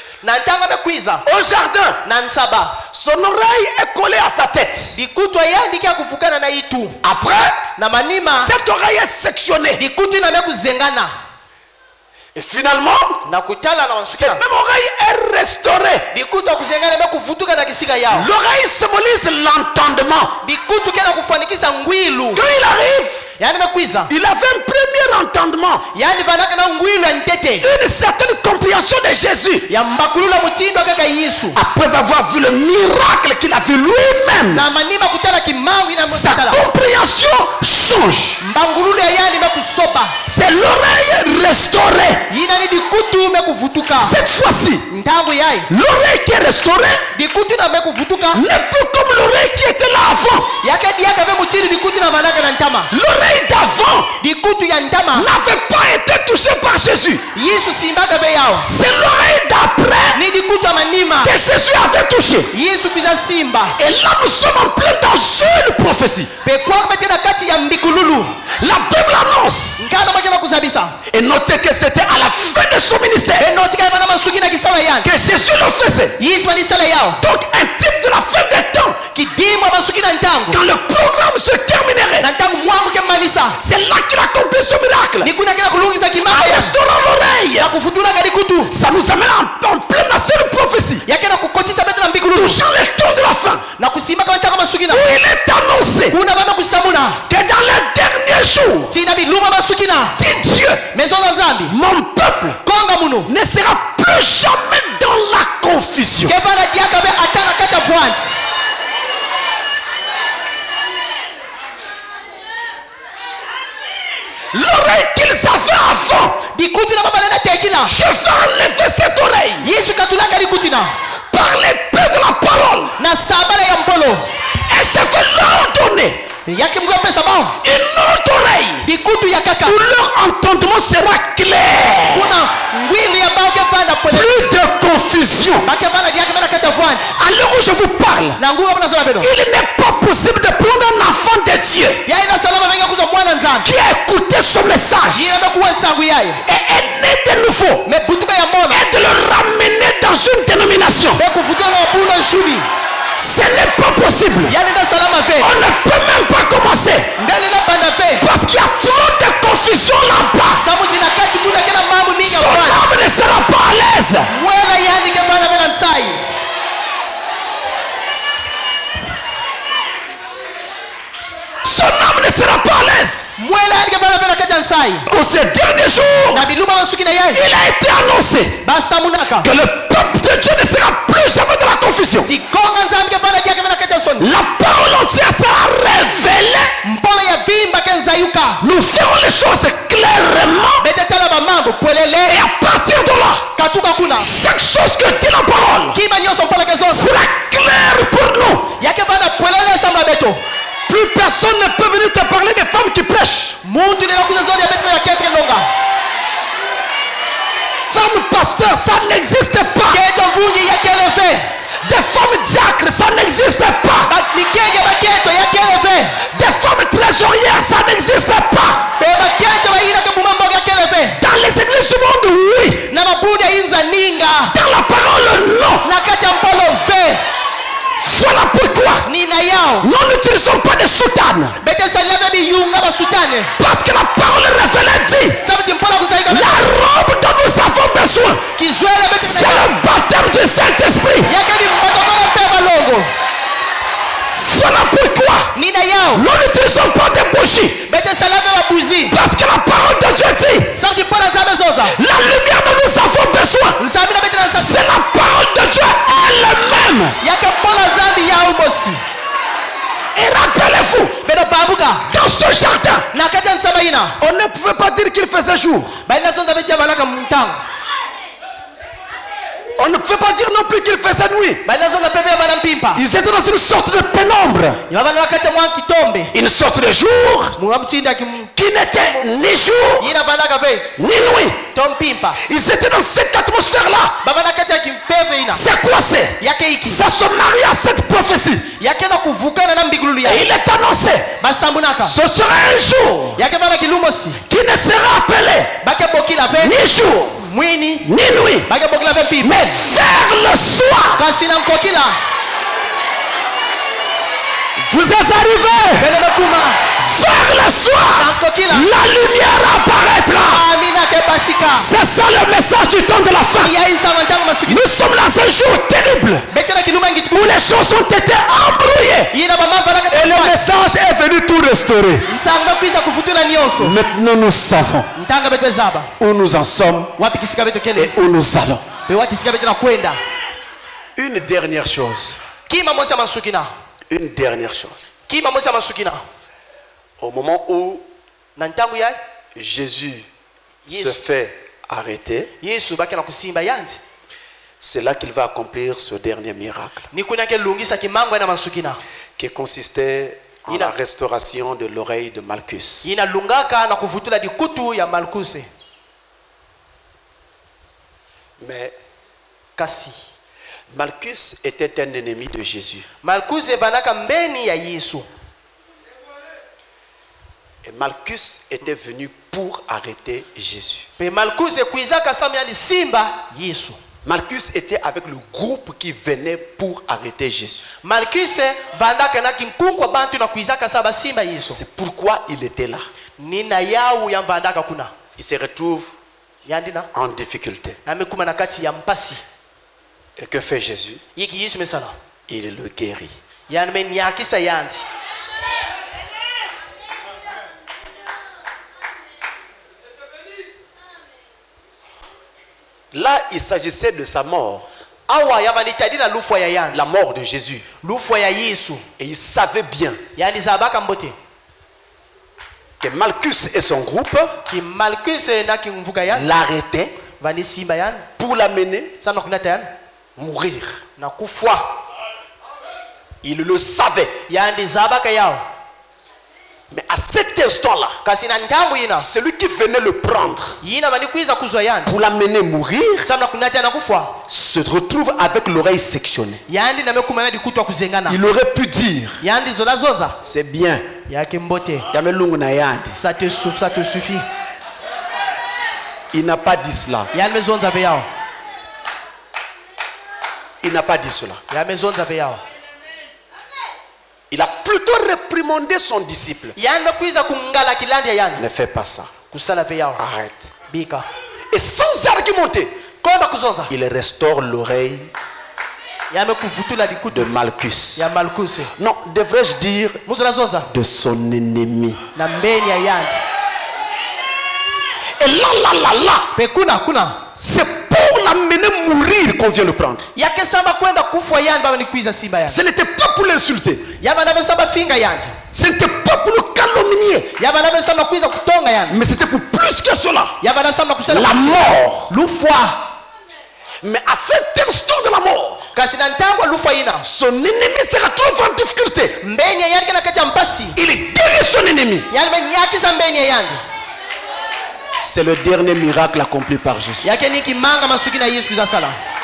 au jardin, son oreille est collée à sa tête. Après, cette oreille est sectionnée. Et finalement, cette même oreille est restaurée. L'oreille symbolise l'entendement. Quand il arrive, il avait un premier entendement, une certaine compréhension de Jésus. Après avoir vu le miracle qu'il a vu lui-même, sa compréhension change. C'est l'oreille restaurée. Cette fois-ci, l'oreille qui est restaurée n'est plus comme l'oreille qui était là avant. L'oreille d'avant n'avait pas été touchée par Jésus. C'est l'oreille d'après que Jésus avait touché. Et là nous sommes en plein dans une prophétie. La Bible annonce Et notez que c'était à la fin de son ministère que Jésus le faisait. Donc un type de la fin des temps. Quand le programme se terminerait, c'est là qu'il accomplit ce miracle. En restaurant l'oreille, ça nous amène en pleine nation de prophétie. Touchant les temps de la fin, où il est annoncé que dans les derniers jours, dit Dieu, mon peuple ne sera plus jamais dans la confusion. L'oreille qu'ils avaient avant, je vais enlever cette oreille par l'épée de la parole, et je vais leur donner une autre oreille où leur entendement sera clair. Plus de confusion. À l'heure où je vous parle, il n'est pas possible de prendre un enfant de Dieu qui a écouté son message et est né de nouveau et de le ramener dans une dénomination. Ce n'est pas possible. On ne peut même pas commencer parce qu'il y a trop de confusion là-bas. Son âme ne sera pas à l'aise. Son âme ne sera pas à l'aise. Dans ces derniers jours, il a été annoncé que le peuple de Dieu ne sera plus jamais dans la confusion. La parole entière sera révélée. Nous ferons les choses clairement. Et à partir de là, chaque chose que dit la parole sera claire pour nous. Plus personne ne peut venir te parler des femmes qui prêchent. Femmes pasteurs, ça n'existe pas. Des femmes diacres, ça n'existe pas. Des femmes trésorières, ça n'existe pas. Dans les églises du monde, oui. Dans la parole, non. Voilà pourquoi nous n'utilisons pas de soutane. Parce que la parole révélée dit la robe dont nous avons besoin, c'est le baptême du Saint-Esprit. Voilà pourquoi nous n'utilisons pas de bougies. Parce que la parole de Dieu dit la lumière dont nous avons besoin, c'est la parole de Dieu elle-même. Et rappelez-vous, dans ce jardin, on ne pouvait pas dire qu'il faisait jour. On ne peut pas dire non plus qu'il faisait nuit. Ils étaient dans une sorte de pénombre. Une sorte de jour qui n'était ni jour ni nuit. Ils étaient dans cette atmosphère-là. C'est quoi c'est? Ça se marie à cette prophétie. Et il est annoncé, ce sera un jour qui ne sera appelé ni jour ni nuit, mais vers le soir. Vous êtes arrivés vers le soir, la lumière apparaîtra. C'est ça le message du temps de la fin. Nous sommes dans un jour terrible où les choses ont été embrouillées et le message est venu tout restaurer. Maintenant nous savons où nous en sommes et où nous allons. Une dernière chose. Une dernière chose. Au moment où Jésus se fait arrêter, c'est là qu'il va accomplir ce dernier miracle qui consistait en la restauration de l'oreille de Malchus. Mais Malchus était un ennemi de Jésus.
Et Malchus était venu pour arrêter Jésus. Malchus était avec le groupe qui venait pour arrêter Jésus. C'est pourquoi il était là. Il se retrouve en difficulté. Et que fait Jésus? Il le guérit. Là, il s'agissait de sa mort. La mort de Jésus. Et il savait bien que Malchus et son groupe l'arrêtaient pour l'amener mourir. Il le savait. Mais à cet instant-là, celui qui venait le prendre pour l'amener mourir se retrouve avec l'oreille sectionnée. Il aurait pu dire, c'est bien,
ça te suffit.
Il n'a pas dit cela. Il n'a pas dit cela. Il a plutôt réprimandé son disciple. Ne fais pas ça. Arrête. Et sans argumenter, il restaure l'oreille de Malchus. Non, devrais-je dire de son ennemi. Et là, c'est pour l'amener mourir qu'on vient le prendre. Ce n'était pas pour l'insulter. Ce n'était pas pour le calomnier. Mais c'était pour plus que cela. La mort. Mais à cet instant de la mort, son ennemi se retrouve en difficulté. Il guérit son ennemi. C'est le dernier miracle accompli par Jésus.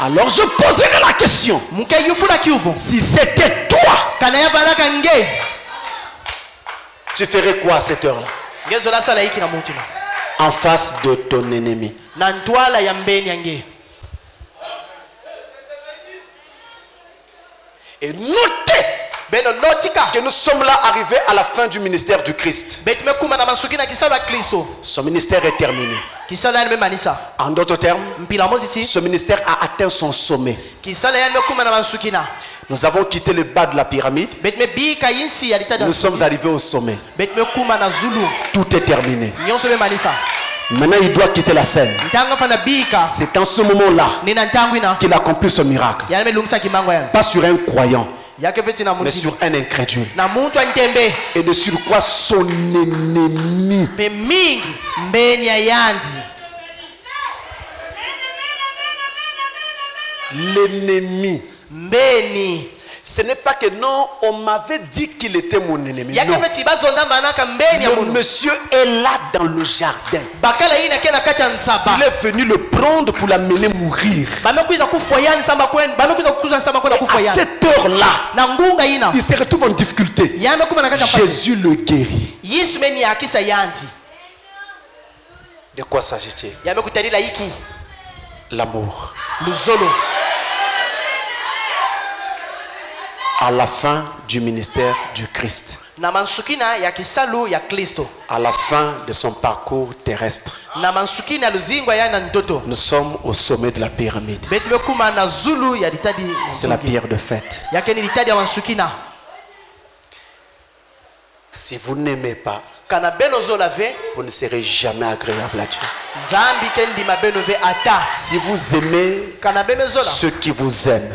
Alors je poserai la question. Si c'était toi, tu ferais quoi à cette heure-là? En face de ton ennemi. Et notez que nous sommes là arrivés à la fin du ministère du Christ. Son ministère est terminé. En d'autres termes, ce ministère a atteint son sommet. Nous avons quitté le bas de la pyramide. Nous sommes arrivés au sommet. Tout est terminé. Maintenant, il doit quitter la scène. C'est en ce moment-là qu'il accomplit ce miracle. Pas sur un croyant, mais sur un incrédule. Et de sur quoi son ennemi. L'ennemi. Ce n'est pas que non, on m'avait dit qu'il était mon ennemi. Non. Le monsieur est là dans le jardin. Il est venu le prendre pour l'amener mourir. Et à cette heure-là, il se retrouve en difficulté. Jésus le guérit. De quoi s'agit-il? L'amour. À la fin du ministère du Christ. À la fin de son parcours terrestre. Nous sommes au sommet de la pyramide. C'est la pierre de fête. Si vous n'aimez pas, vous ne serez jamais agréable à Dieu. Si vous aimez ceux qui vous aiment,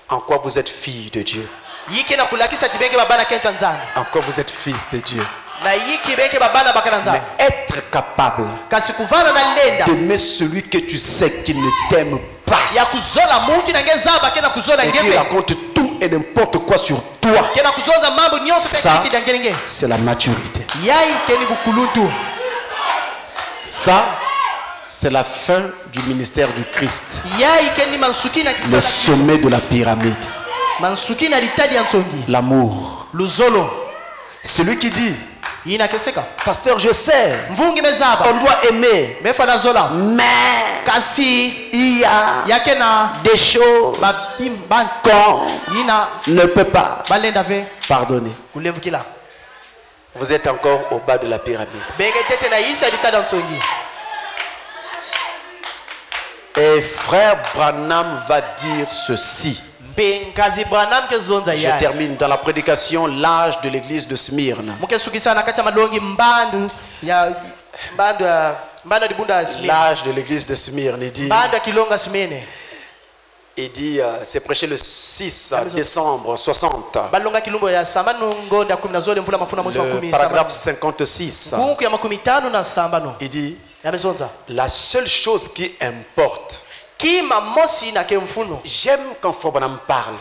en quoi vous êtes fille de Dieu? En quoi vous êtes fils de Dieu? Mais être capable d'aimer celui que tu sais qui ne t'aime pas et qui raconte tout et n'importe quoi sur toi, ça c'est la maturité. Ça c'est la fin du ministère du Christ. Le sommet de la pyramide. L'amour. Celui qui dit Pasteur, je sais. On doit aimer. Mais il y a des choses qu'on ne peut pas pardonner. Vous êtes encore au bas de la pyramide. Et frère Branham va dire ceci. Je termine dans la prédication l'âge de l'église de Smyrne. L'âge de l'église de Smyrne, il dit, c'est prêché le 6 décembre 60. Le paragraphe 56. Il dit, la seule chose qui importe. J'aime quand Frère Branham parle.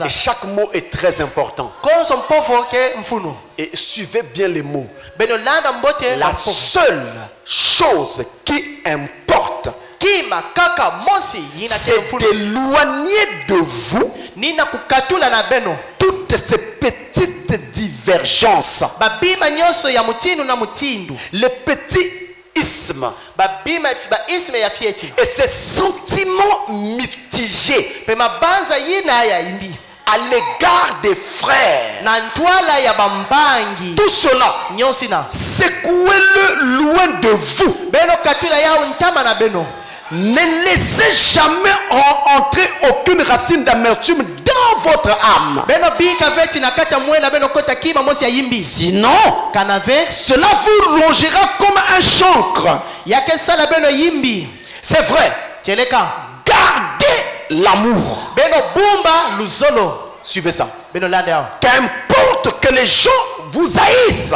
Et chaque mot est très important. Et suivez bien les mots. La seule chose qui importe, c'est d'éloigner de vous toutes ces petites divergences, les petits ismes et ces sentiments mitigés à l'égard des frères. Tout cela, secouez-le loin de vous. Ne laissez jamais entrer aucune racine d'amertume dans votre âme. Sinon, cela vous rongera comme un chancre. C'est vrai. Gardez l'amour. Suivez ça. Qu'importe que les gens vous haïssent,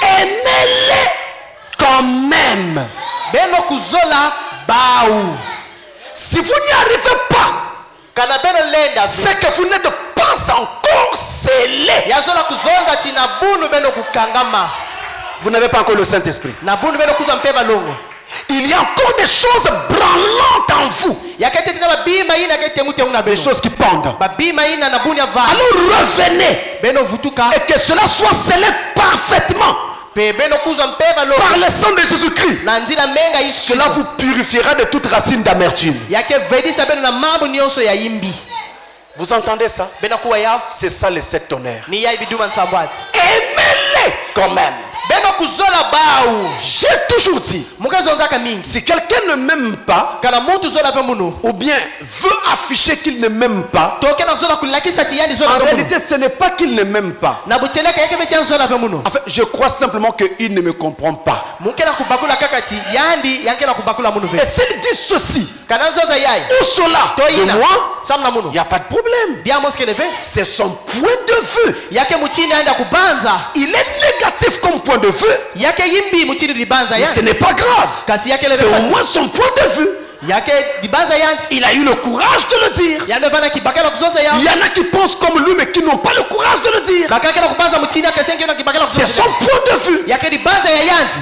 aimez-les quand même. Si vous n'y arrivez pas, c'est que vous n'êtes pas encore scellé. Vous n'avez pas encore le Saint-Esprit. Il y a encore des choses branlantes en vous. Des choses qui pendent. Alors revenez. Et que cela soit scellé parfaitement par le sang de Jésus-Christ. Cela vous purifiera de toute racine d'amertume. Vous entendez ça? C'est ça les 7 tonnerres. Aimez-les quand même. J'ai toujours dit, si quelqu'un ne m'aime pas, ou bien veut afficher qu'il ne m'aime pas, en réalité ce n'est pas qu'il ne m'aime pas. En fait, je crois simplement qu'il ne me comprend pas. Et s'il dit ceci ou cela de moi, il n'y a pas de problème. C'est son point de vue. Il est négatif comme point de vue, mais ce n'est pas grave. C'est au moins son point de vue. Il a eu le courage de le dire. Il y en a qui pensent comme lui mais qui n'ont pas le courage de le dire. C'est son point de vue.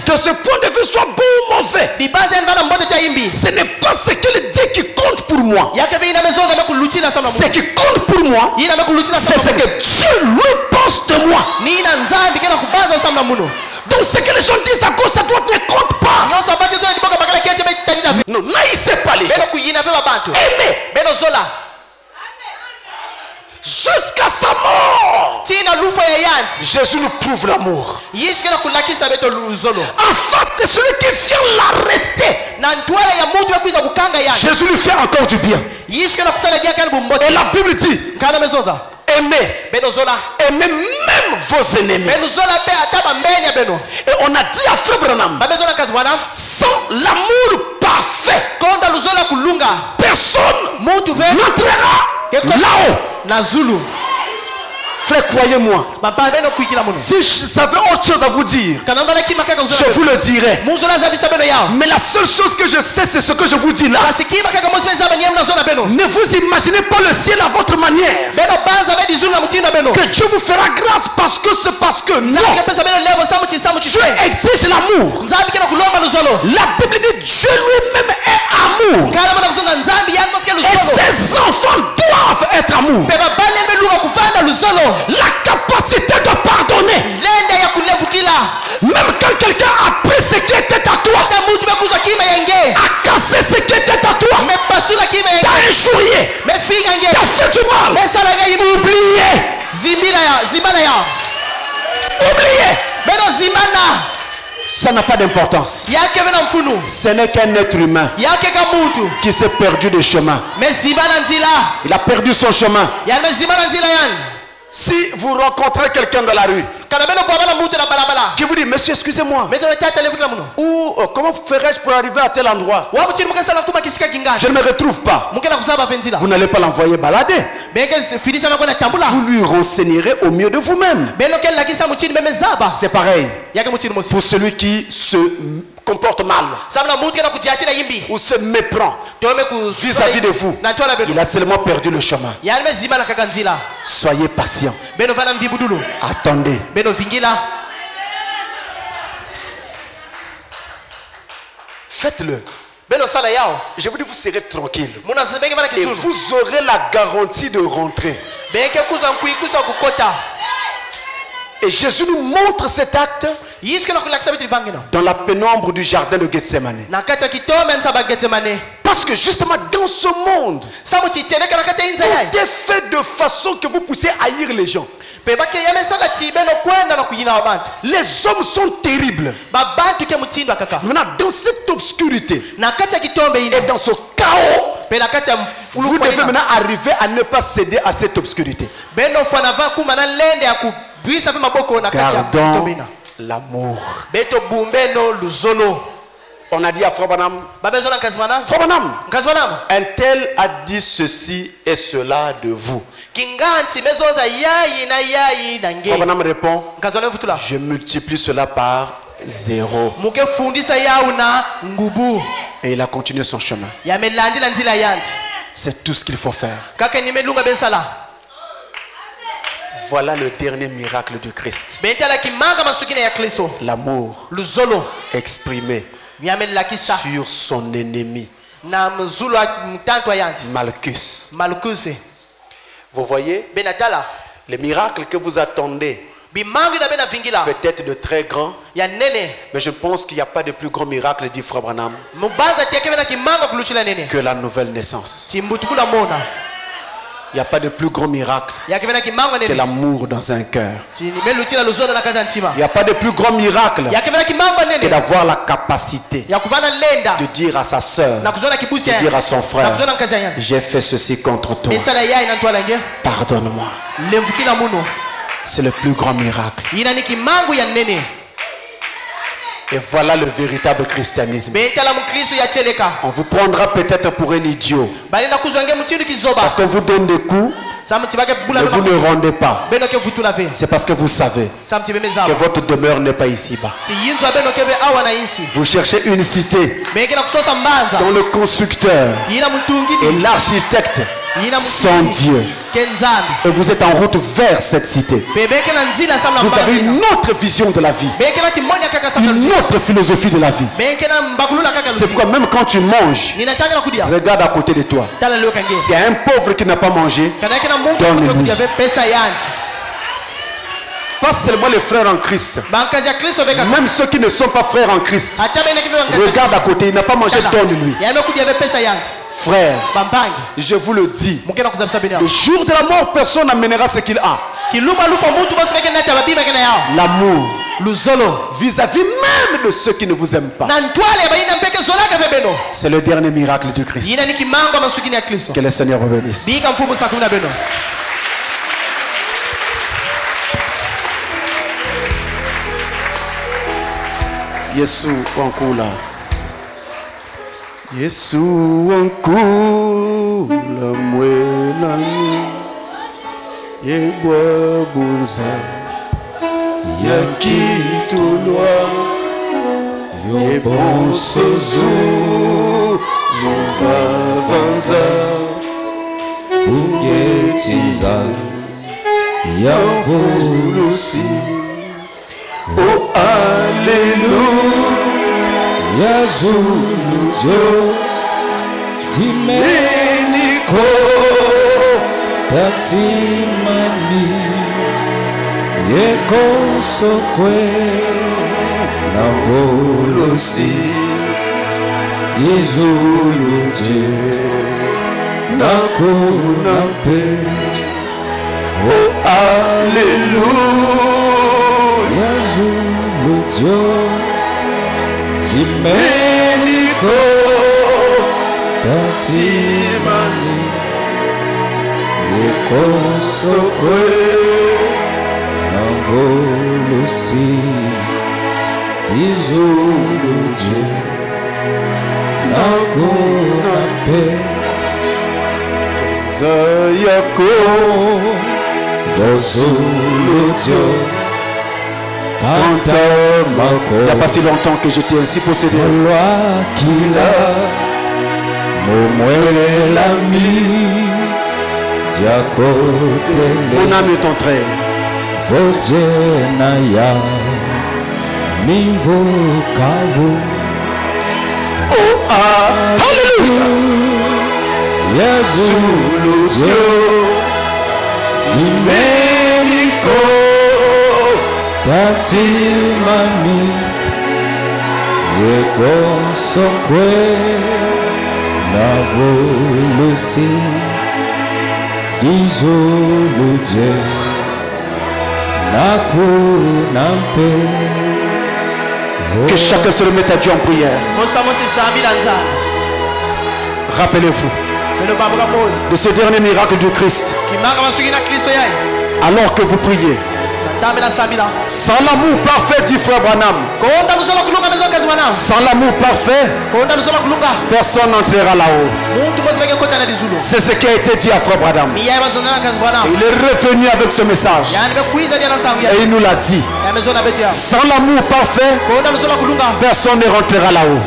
Que ce point de vue soit bon ou mauvais, ce n'est pas ce qu'il dit qui compte pour moi. Ce qui compte pour moi, c'est ce que Dieu lui pense de moi. Donc ce que les gens disent à gauche à droite ne compte pas. Non, n'haïssez pas les gens. Aimez. Jusqu'à sa mort, Jésus nous prouve l'amour. En face de celui qui vient l'arrêter, Jésus lui fait encore du bien. Et la Bible dit, aimez. Aimez même vos ennemis. Et on a dit à Frère Branham, sans l'amour parfait, personne n'entrera là-haut. Frère, croyez-moi, si j'avais autre chose à vous dire, je vous le dirais. Mais la seule chose que je sais, c'est ce que je vous dis là. Ne vous imaginez pas le ciel à votre manière. Que Dieu vous fera grâce parce que non. Dieu exige l'amour. La Bible dit Dieu lui-même est amour. Et ses enfants doivent être amour.
La capacité de pardonner. Même quand quelqu'un a pris ce qui était à toi, a cassé ce qui était à toi, t'a injurié, t'a fait du mal, oubliez. Oubliez. Ça n'a pas d'importance. Ce n'est qu'un être humain qui s'est perdu de chemin. Il a perdu son chemin. Si vous rencontrez quelqu'un dans la rue qui vous dit, monsieur, excusez-moi, ou comment ferais-je pour arriver à tel endroit? Je ne me retrouve pas. Vous n'allez pas l'envoyer balader. Vous lui renseignerez au mieux de vous-même. C'est pareil pour celui qui se comporte mal ou se méprend vis-à-vis de vous. Il a seulement perdu le chemin. Soyez patient. Attendez. Faites-le. Je vous dis, vous serez tranquille. Et vous aurez la garantie de rentrer. Et Jésus nous montre cet acte dans la pénombre du jardin de Gethsemane. Parce que justement dans ce monde, tout est fait de façon que vous puissiez haïr les gens. Les hommes sont terribles. Maintenant, dans cette obscurité et dans ce chaos, vous devez maintenant arriver à ne pas céder à cette obscurité. Gardons l'amour. On a dit à Frère Branham, un tel a dit ceci et cela de vous. Frère Branham répond, je multiplie cela par 0. Et il a continué son chemin. C'est tout ce qu'il faut faire. Voilà le dernier miracle du Christ. L'amour exprimé sur son ennemi Malchus. Vous voyez, les miracles que vous attendez peut-être de très grands, mais je pense qu'il n'y a pas de plus grand miracle, dit Frère Branham, que la nouvelle naissance. Il n'y a pas de plus grand miracle que l'amour dans un cœur. Il n'y a pas de plus grand miracle que d'avoir la capacité de dire à sa soeur, de dire à son frère, j'ai fait ceci contre toi, pardonne-moi. C'est le plus grand miracle. Et voilà le véritable christianisme. On vous prendra peut-être pour un idiot parce qu'on vous donne des coups, mais vous ne rendez pas. C'est parce que vous savez que votre demeure n'est pas ici-bas. Vous cherchez une cité dont le constructeur et l'architecte sont Dieu. Et vous êtes en route vers cette cité. Vous avez une autre vision de la vie, une autre philosophie de la vie. C'est pourquoi même quand tu manges, regarde à côté de toi. S'il y a un pauvre qui n'a pas mangé, donne-lui. Pas seulement les frères en Christ, même ceux qui ne sont pas frères en Christ, regarde à côté, il n'a pas mangé, donne-lui. Frère, je vous le dis, le jour de la mort, personne n'amènera ce qu'il a. L'amour vis-à-vis même de ceux qui ne vous aiment pas. C'est le dernier miracle du Christ. Que le Seigneur vous bénisse. Yesu wankula, Yesu wankula mwelani, yebwa bunza yakitulwa, yebonsozu luvavanza, uyetiza yavulusi. Oh Alléluia, Zuluzo, Dimeniko, Tatsimami. Yekosokwe na volosi Dizuluje na kunape. Oh Alléluia Zulujo Jimeniko Tatimani Yekosokwe Volosi Dizuluje Nakunape Zayako Vosulujo
Il n'y a pas si longtemps que j'étais ainsi possédé. Mon âme est entrée.
Vojenaya Mivo Kavu.
Oh Alléluia Yazuluzio Timeniko
Tatimami Yekosokwe Navolusi Dizoluje
Que chacun se remette à Dieu en prière. Rappelez-vous de ce dernier miracle du Christ. Alors que vous priez, sans l'amour parfait, dit frère Branham, sans l'amour parfait, personne n'entrera là-haut. C'est ce qui a été dit à frère Branham. Il est revenu avec ce message et il nous l'a dit. Sans l'amour parfait, personne ne rentrera là-haut.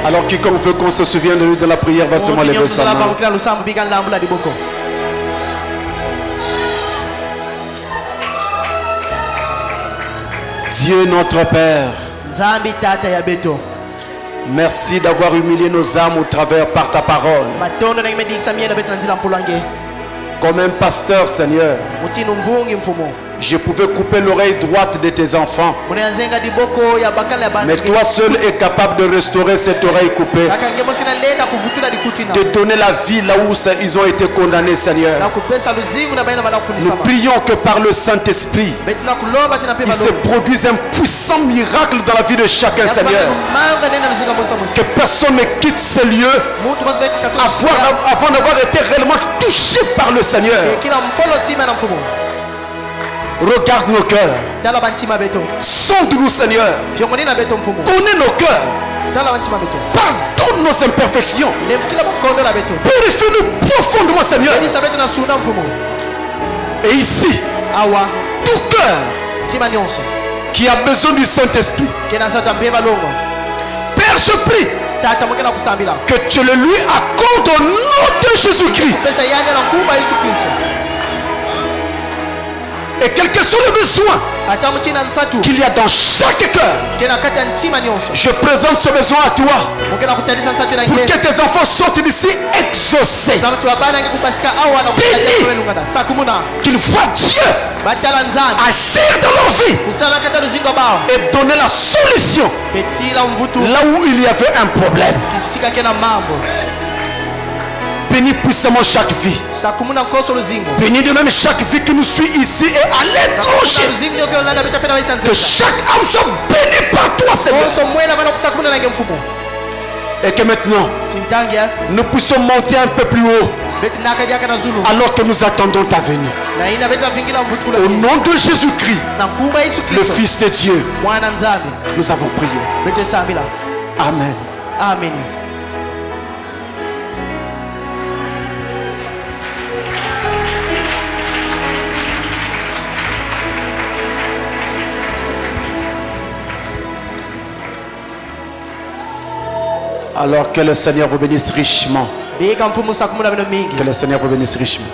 Alors quiconque veut qu'on se souvienne de lui de la prière va seulement lever sa main. Dieu notre Père, merci d'avoir humilié nos âmes au travers par ta parole. Comme un pasteur, Seigneur, je pouvais couper l'oreille droite de tes enfants. Mais toi seul es capable de restaurer cette oreille coupée, de donner la vie là où ils ont été condamnés, Seigneur. Nous prions que par le Saint-Esprit, il se produise un puissant miracle dans la vie de chacun, Seigneur. Que personne ne quitte ces lieux avant d'avoir été réellement touché par le Seigneur. Regarde nos cœurs. Sonde-nous, Seigneur. Connais nos cœurs. Pardonne nos imperfections. Purifie-nous profondément, Seigneur. Et ici, tout cœur qui a besoin du Saint-Esprit, Père, je prie
que tu le lui accordes au nom de Jésus-Christ. Et quel que soit le besoin qu'il y a dans chaque cœur, je présente ce besoin à toi pour que tes enfants sortent d'ici exaucés, bénis, qu'ils voient Dieu agir dans leur vie et donner la solution là où il y avait un problème. Bénis puissamment chaque vie. Bénis de même chaque vie qui nous suit ici et à l'étranger. Que chaque âme soit bénie par toi, Seigneur. Et que maintenant, nous puissions monter un peu plus haut. Alors que nous attendons ta venue. Au nom de Jésus-Christ, le Fils de Dieu, nous avons prié. Amen.
Amen.
Alors que le Seigneur vous bénisse richement. Que le Seigneur vous bénisse richement.